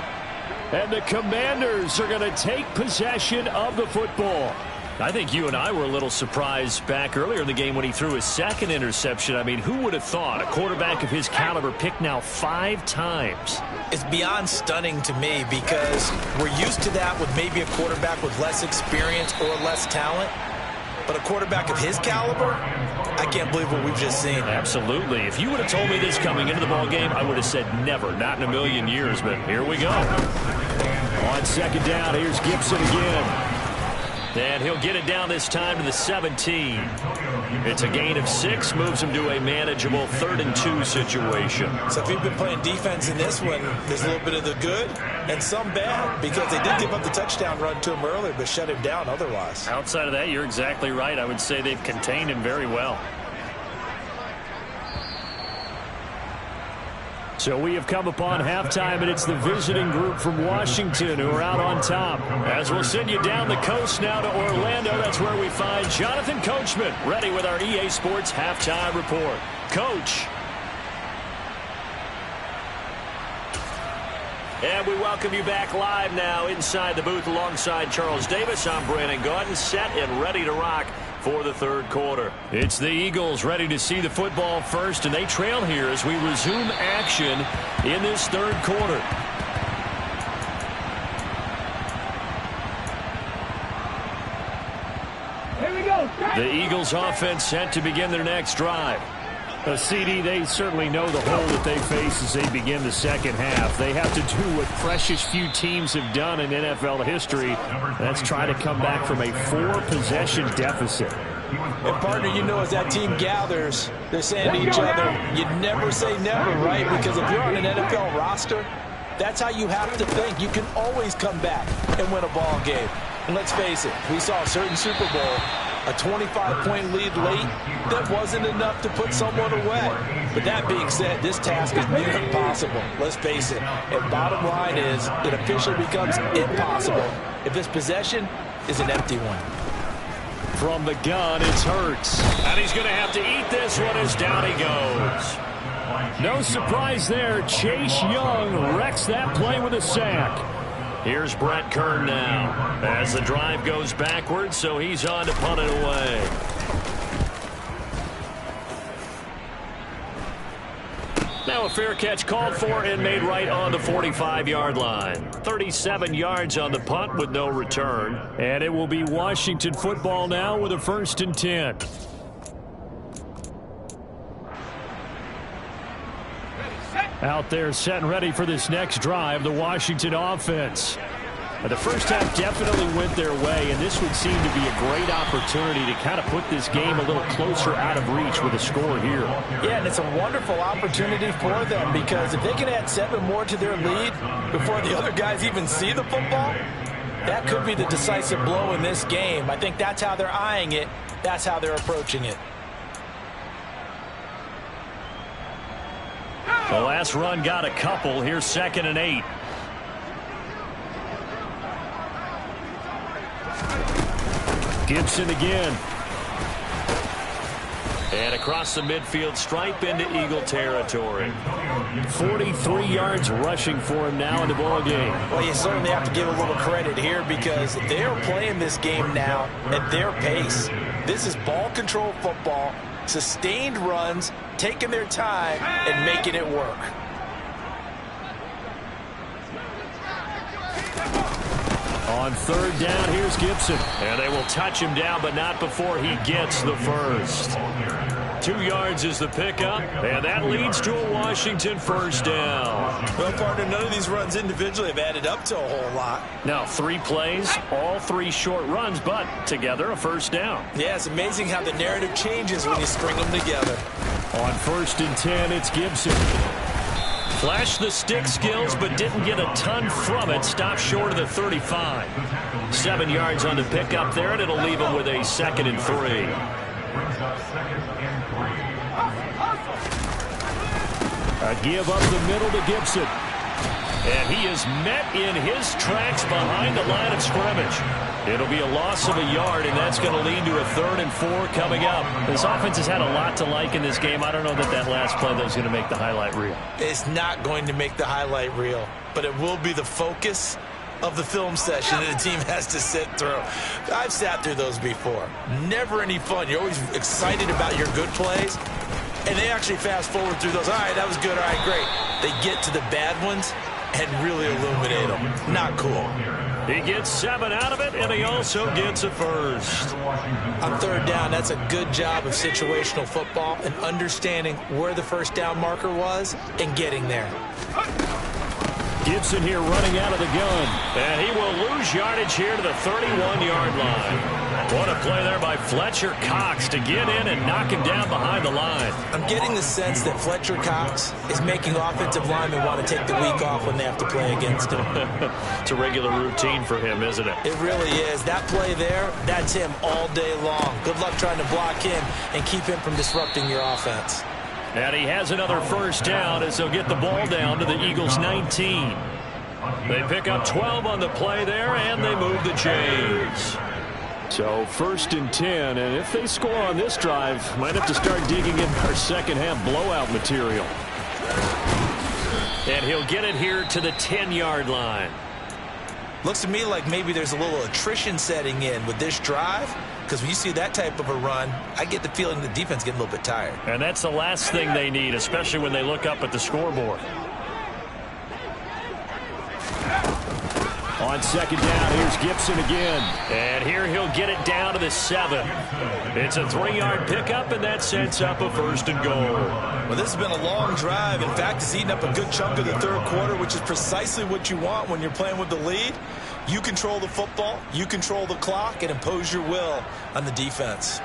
And the Commanders are going to take possession of the football. I think you and I were a little surprised back earlier in the game when he threw his second interception. I mean, who would have thought a quarterback of his caliber picked now 5 times? It's beyond stunning to me because we're used to that with maybe a quarterback with less experience or less talent. But a quarterback of his caliber, I can't believe what we've just seen. Absolutely. If you would have told me this coming into the ball game, I would have said never, not in a million years. But here we go. On second down, here's Gibson again. And he'll get it down this time to the 17. It's a gain of 6, moves him to a manageable 3rd and 2 situation. So if you've been playing defense in this one, there's a little bit of the good and some bad because they did give up the touchdown run to him earlier but shut him down otherwise. Outside of that, you're exactly right. I would say they've contained him very well. So we have come upon halftime, and it's the visiting group from Washington who are out on top. As we'll send you down the coast now to Orlando, that's where we find Jonathan Coachman, ready with our EA Sports halftime report. Coach. And we welcome you back live now inside the booth alongside Charles Davis. I'm Brandon Gaudin, set and ready to rock for the 3rd quarter. It's the Eagles ready to see the football first, and they trail here as we resume action in this 3rd quarter. Here we go. The Eagles offense set to begin their next drive. CD, they certainly know the hole that they face as they begin the second half. They have to do what precious few teams have done in NFL history. That's try to come back from a 4-possession deficit. And, partner, you know as that team gathers, they're saying to each other, you never say never, right? Because if you're on an NFL roster, that's how you have to think. You can always come back and win a ball game. And let's face it, we saw a certain Super Bowl, a 25-point lead late, that wasn't enough to put someone away. But that being said, this task is near impossible. Let's face it. And bottom line is, it officially becomes impossible if this possession is an empty one. From the gun, it's Hurts. And he's going to have to eat this one as down he goes. No surprise there. Chase Young wrecks that play with a sack. Here's Brett Kern now as the drive goes backwards, so he's on to punt it away. Now a fair catch called for and made right on the 45-yard line. 37 yards on the punt with no return. And it will be Washington football now with a 1st and 10. Out there set and ready for this next drive, the Washington offense. The first half definitely went their way, and this would seem to be a great opportunity to kind of put this game a little closer out of reach with a score here. Yeah, and it's a wonderful opportunity for them because if they can add 7 more to their lead before the other guys even see the football, that could be the decisive blow in this game. I think that's how they're eyeing it. That's how they're approaching it. The last run got a couple. Here's 2nd and 8. Gibson again. And across the midfield stripe into Eagle territory. 43 yards rushing for him now in the ball game. Well, you certainly have to give a little credit here because they're playing this game now at their pace. This is ball control football, sustained runs, taking their time and making it work. On 3rd down, here's Gibson. And they will touch him down, but not before he gets the first. 2 yards is the pickup, and that leads to a Washington 1st down. Well, partner, none of these runs individually have added up to a whole lot. Now, 3 plays, all 3 short runs, but together a 1st down. Yeah, it's amazing how the narrative changes when you string them together. On 1st and 10, it's Gibson. Flashed the stick skills, but didn't get a ton from it. Stopped short of the 35. 7 yards on the pickup there, and it'll leave him with a 2nd and 3. A give up the middle to Gibson. And he is met in his tracks behind the line of scrimmage. It'll be a loss of a yard, and that's going to lead to a 3rd and 4 coming up. This offense has had a lot to like in this game. I don't know that last play though is going to make the highlight reel. It's not going to make the highlight reel, but it will be the focus of the film session that the team has to sit through. I've sat through those before. Never any fun. You're always excited about your good plays, and they actually fast forward through those. All right, that was good. All right, great. They get to the bad ones and really illuminate them. Not cool. He gets 7 out of it, and he also gets a first. On third down, that's a good job of situational football and understanding where the first down marker was and getting there. Gibson here running out of the gun, and he will lose yardage here to the 31-yard line. What a play there by Fletcher Cox to get in and knock him down behind the line. I'm getting the sense that Fletcher Cox is making offensive linemen want to take the week off when they have to play against him. It's a regular routine for him, isn't it? It really is. That play there, that's him all day long. Good luck trying to block him and keep him from disrupting your offense. And he has another first down as they'll get the ball down to the Eagles' 19. They pick up 12 on the play there, and they move the chains. So 1st and 10, and if they score on this drive, might have to start digging in our second-half blowout material. And he'll get it here to the 10-yard line. Looks to me like maybe there's a little attrition setting in with this drive, because when you see that type of a run, I get the feeling the defense getting a little bit tired. And that's the last thing they need, especially when they look up at the scoreboard. On second down, here's Gibson again. And here he'll get it down to the 7. It's a 3-yard pickup, and that sets up a 1st and goal. Well, this has been a long drive. In fact, it's eaten up a good chunk of the third quarter, which is precisely what you want when you're playing with the lead. You control the football, you control the clock, and impose your will on the defense.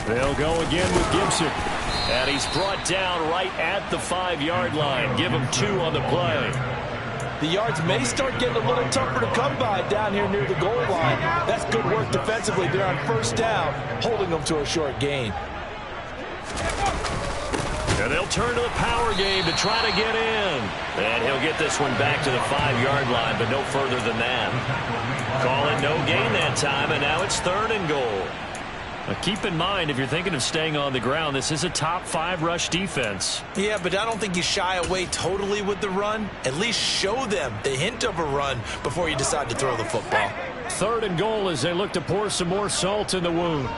They'll go again with Gibson. And he's brought down right at the 5-yard line. Give him 2 on the play. The yards may start getting a little tougher to come by down here near the goal line. That's good work defensively there on first down, holding them to a short gain. And they'll turn to the power game to try to get in. And he'll get this one back to the 5-yard line, but no further than that. Call it no gain that time, and now it's 3rd and goal. Now keep in mind, if you're thinking of staying on the ground, this is a top 5 rush defense. Yeah, but I don't think you shy away totally with the run. At least show them the hint of a run before you decide to throw the football. 3rd and goal as they look to pour some more salt in the wound.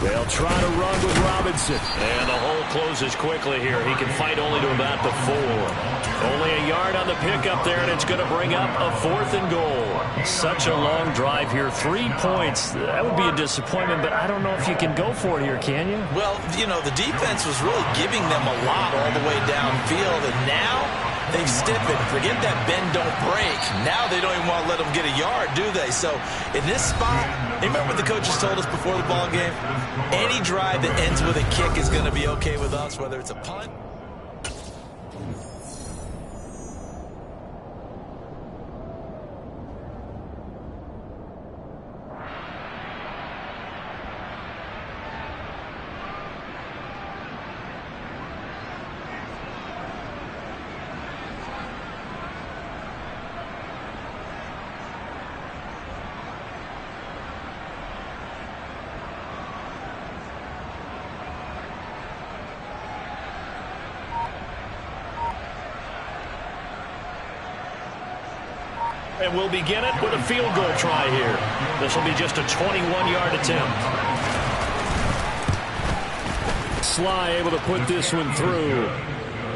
They'll try to run with Robinson. And the hole closes quickly here. He can fight only to about the 4. Only a yard on the pickup there, and it's going to bring up a 4th and goal. Such a long drive here. 3 points. That would be a disappointment, but I don't know if you can go for it here, can you? Well, you know, the defense was really giving them a lot all the way downfield, and now they've stiffened. Forget that bend, don't break. Now they don't even want to let them get a yard, do they? So in this spot, remember what the coaches told us before the ball game? Any drive that ends with a kick is going to be okay with us, whether it's a punt. And we'll begin it with a field goal try here. This will be just a 21-yard attempt. Sly able to put this one through.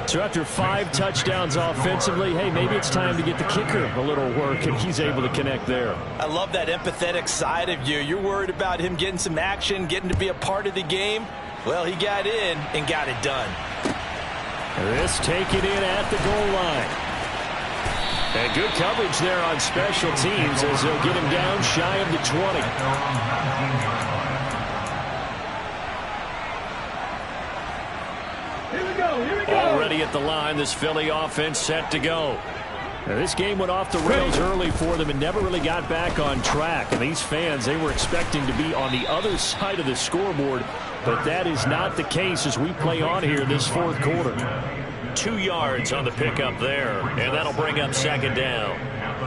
So after 5 touchdowns offensively, hey, maybe it's time to get the kicker a little work, and he's able to connect there. I love that empathetic side of you. You're worried about him getting some action, getting to be a part of the game. Well, he got in and got it done. This taken in at the goal line. And good coverage there on special teams as they'll get him down shy of the 20. Already at the line, this Philly offense set to go. Now, this game went off the rails early for them and never really got back on track. And these fans, they were expecting to be on the other side of the scoreboard But that is not the case as we play on here this fourth quarter. 2 yards on the pickup there, and that'll bring up second down.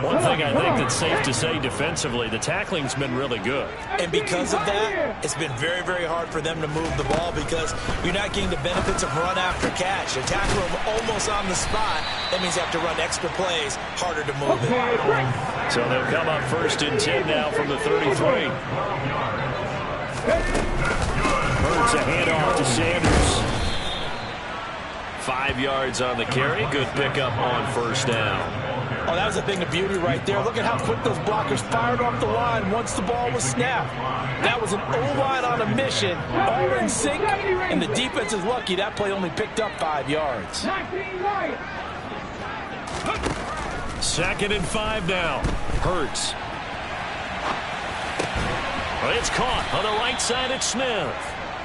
One thing I think that's safe to say defensively, the tackling's been really good. And because of that, it's been very, very hard for them to move the ball because you're not getting the benefits of run after catch. You tackle them almost on the spot. That means you have to run extra plays, harder to move it. So they'll come up 1st and 10 now from the 33. Hurts a handoff to Sanders. 5 yards on the carry. Good pickup on 1st down. Oh, that was a thing of beauty right there. Look at how quick those blockers fired off the line once the ball was snapped. That was an O-line on a mission, all in sync, and the defense is lucky that play only picked up 5 yards. 2nd and 5 now. Hurts. It's caught on the right side at Smith.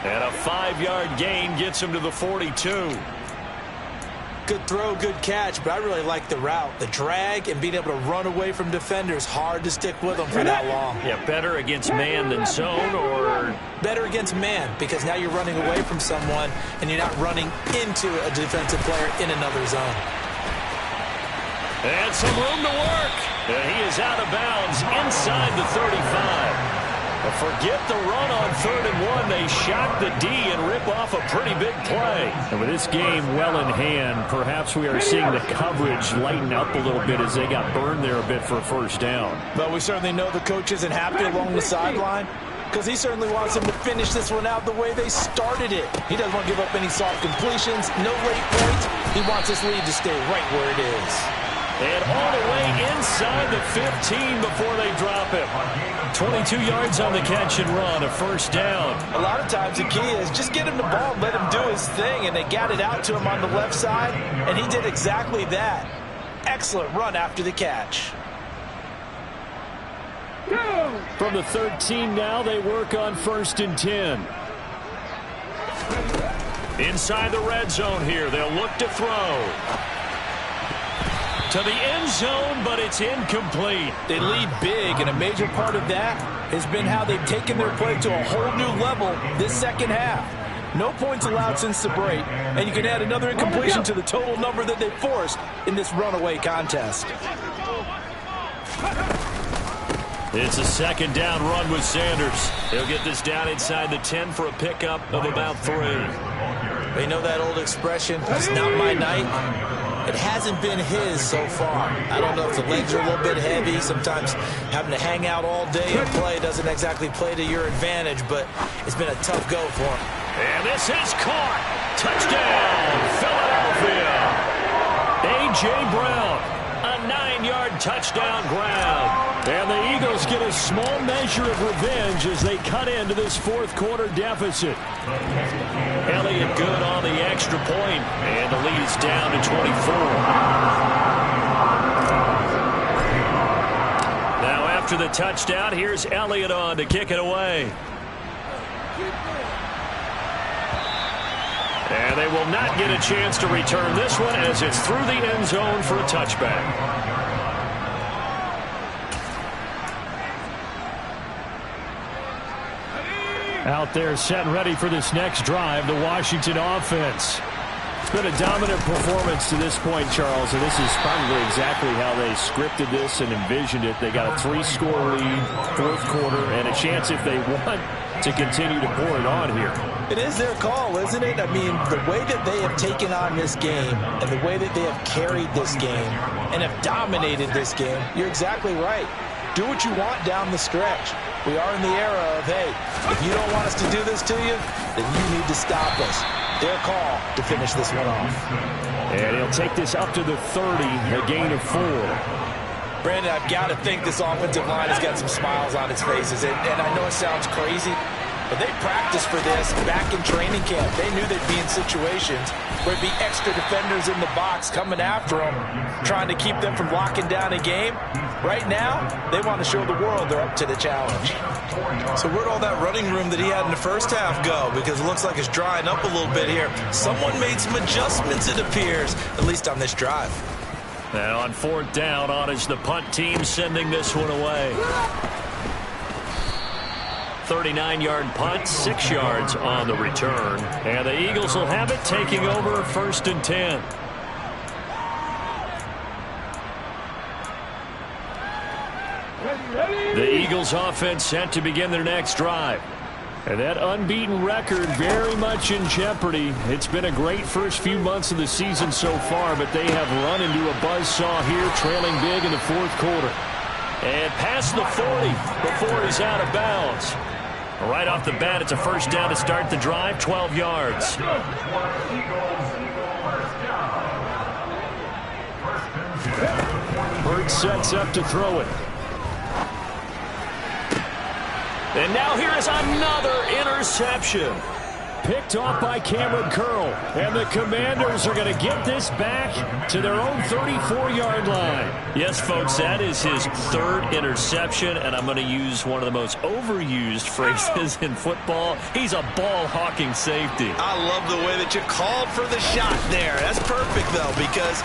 And a 5-yard gain gets him to the 42. Good throw, good catch, but I really like the route. The drag and being able to run away from defenders, hard to stick with them for that long. Yeah, better against man than zone, or? Better against man, because now you're running away from someone and you're not running into a defensive player in another zone. And some room to work. And he is out of bounds inside the 35. Forget the run on 3rd and 1. They shock the D and rip off a pretty big play. And with this game well in hand, perhaps we are seeing the coverage lighten up a little bit as they got burned there a bit for a 1st down. But we certainly know the coach isn't happy along the sideline because he certainly wants them to finish this one out the way they started it. He doesn't want to give up any soft completions, no late points. He wants this lead to stay right where it is. And all the way inside the 15 before they drop him. 22 yards on the catch and run, a 1st down. A lot of times the key is just get him the ball and let him do his thing, and they got it out to him on the left side, and he did exactly that. Excellent run after the catch. From the 13 now, they work on 1st and 10. Inside the red zone here, they'll look to throw. To the end zone, but it's incomplete. They lead big, and a major part of that has been how they've taken their play to a whole new level this second half. No points allowed since the break, and you can add another incompletion to the total number that they forced in this runaway contest. It's a 2nd down run with Sanders. He'll get this down inside the 10 for a pickup of about 3. They know that old expression, it's not my night. It hasn't been his so far. I don't know if the legs are a little bit heavy. Sometimes having to hang out all day and play doesn't exactly play to your advantage, but it's been a tough go for him. And this is caught. Touchdown, Philadelphia. A.J. Brown, a 9-yard touchdown grab. And the Eagles get a small measure of revenge as they cut into this 4th quarter deficit. Elliott good on the extra point, and the lead is down to 24. Now after the touchdown, here's Elliott on to kick it away. And they will not get a chance to return this one as it's through the end zone for a touchback. Out there set and ready for this next drive, the Washington offense. It's been a dominant performance to this point, Charles, and this is probably exactly how they scripted this and envisioned it. They got a 3-score lead, 4th quarter, and a chance if they want to continue to pour it on here. It is their call, isn't it? I mean, the way that they have taken on this game and the way that they have carried this game and have dominated this game, you're exactly right. Do what you want down the stretch. We are in the era of, hey, if you don't want us to do this to you, then you need to stop us. Their call to finish this one off. And he'll take this up to the 30, a gain of 4. Brandon, I've got to think this offensive line has got some smiles on its faces. And I know it sounds crazy, but they practiced for this back in training camp. They knew they'd be in situations where it'd be extra defenders in the box coming after them, trying to keep them from locking down a game. Right now, they want to show the world they're up to the challenge. So where'd all that running room that he had in the first half go? Because it looks like it's drying up a little bit here. Someone made some adjustments, it appears, at least on this drive. Now on 4th down, on is the punt team sending this one away. 39-yard punt, 6 yards on the return. And the Eagles will have it, taking over 1st and 10. The Eagles offense set to begin their next drive. And that unbeaten record very much in jeopardy. It's been a great first few months of the season so far, but they have run into a buzzsaw here, trailing big in the 4th quarter. And past the 40 before he's out of bounds. Right off the bat, it's a 1st down to start the drive, 12 yards. Bird sets up to throw it. And now here is another interception. Picked off by Cameron Curl. And the Commanders are going to get this back to their own 34-yard line. Yes, folks, that is his 3rd interception, and I'm going to use one of the most overused phrases in football. He's a ball-hawking safety. I love the way that you called for the shot there. That's perfect, though, because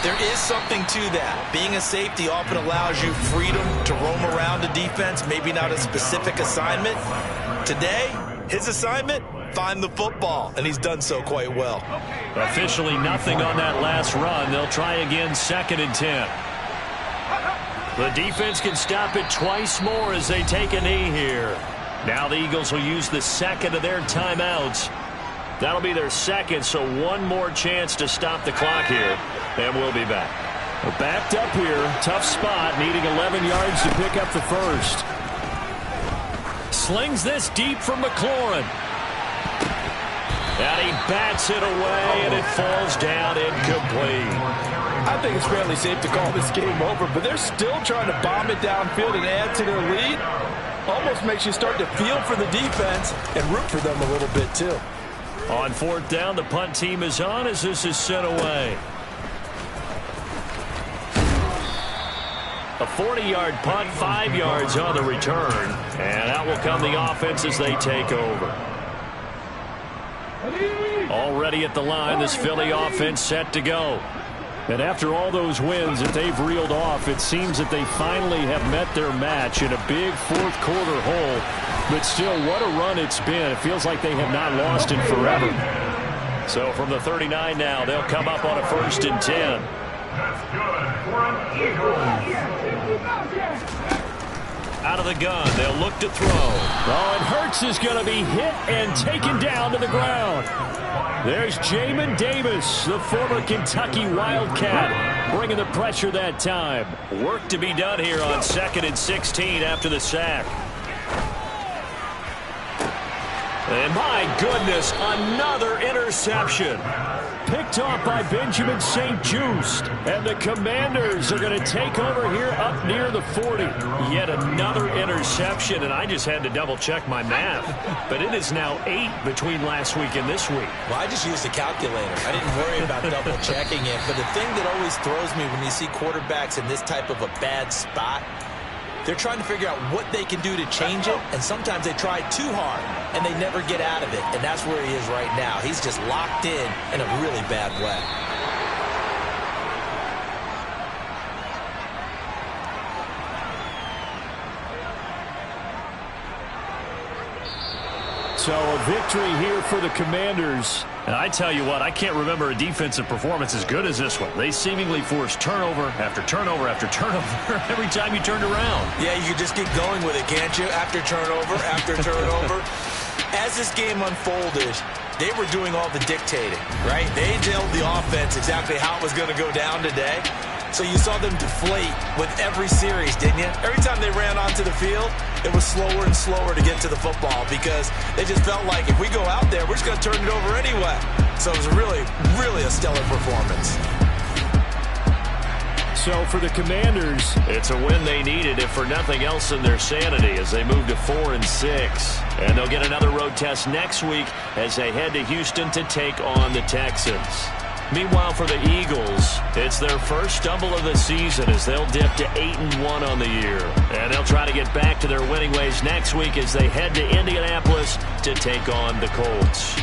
there is something to that. Being a safety often allows you freedom to roam around a defense, maybe not a specific assignment. Today, his assignment, find the football, and he's done so quite well. Officially nothing on that last run. They'll try again, 2nd and 10. The defense can stop it twice more as they take a knee here. Now the Eagles will use the 2nd of their timeouts. That'll be their 2nd, so one more chance to stop the clock here, and we'll be back. We're backed up here. Tough spot, needing 11 yards to pick up the 1st. Slings this deep from McLaurin. And he bats it away, and it falls down incomplete. I think it's fairly safe to call this game over, but they're still trying to bomb it downfield and add to their lead. Almost makes you start to feel for the defense and root for them a little bit, too. On 4th down, the punt team is on as this is sent away. A 40-yard punt, 5 yards on the return. And out will come the offense as they take over. Already at the line, this Philly offense set to go. And after all those wins that they've reeled off, it seems that they finally have met their match in a big 4th quarter hole. But still, what a run it's been. It feels like they have not lost in forever. So from the 39 now, they'll come up on a 1st and 10. That's good for an Eagle. Out of the gun, they'll look to throw. Oh, and Hurts is going to be hit and taken down to the ground. There's Jamin Davis, the former Kentucky Wildcat, bringing the pressure that time. Work to be done here on 2nd and 16 after the sack. And my goodness, another interception. Picked off by Benjamin St. Just. And the Commanders are going to take over here up near the 40. Yet another interception, and I just had to double-check my math. But it is now 8 between last week and this week. Well, I just used a calculator. I didn't worry about double-checking it. But the thing that always throws me when you see quarterbacks in this type of a bad spot, they're trying to figure out what they can do to change it, and sometimes they try too hard, and they never get out of it, and that's where he is right now. He's just locked in a really bad way. So a victory here for the Commanders. And I tell you what, I can't remember a defensive performance as good as this one. They seemingly forced turnover after turnover after turnover every time you turned around. Yeah, you can just keep going with it, can't you? After turnover, after turnover. As this game unfolded, they were doing all the dictating, right? They told the offense exactly how it was going to go down today. So you saw them deflate with every series, didn't you? Every time they ran onto the field, it was slower and slower to get to the football because they just felt like if we go out there, we're just going to turn it over anyway. So it was really, really a stellar performance. So for the Commanders, it's a win they needed, if for nothing else in their sanity, as they move to 4-6. And they'll get another road test next week as they head to Houston to take on the Texans. Meanwhile, for the Eagles, it's their first stumble of the season as they'll dip to 8-1 on the year. And they'll try to get back to their winning ways next week as they head to Indianapolis to take on the Colts.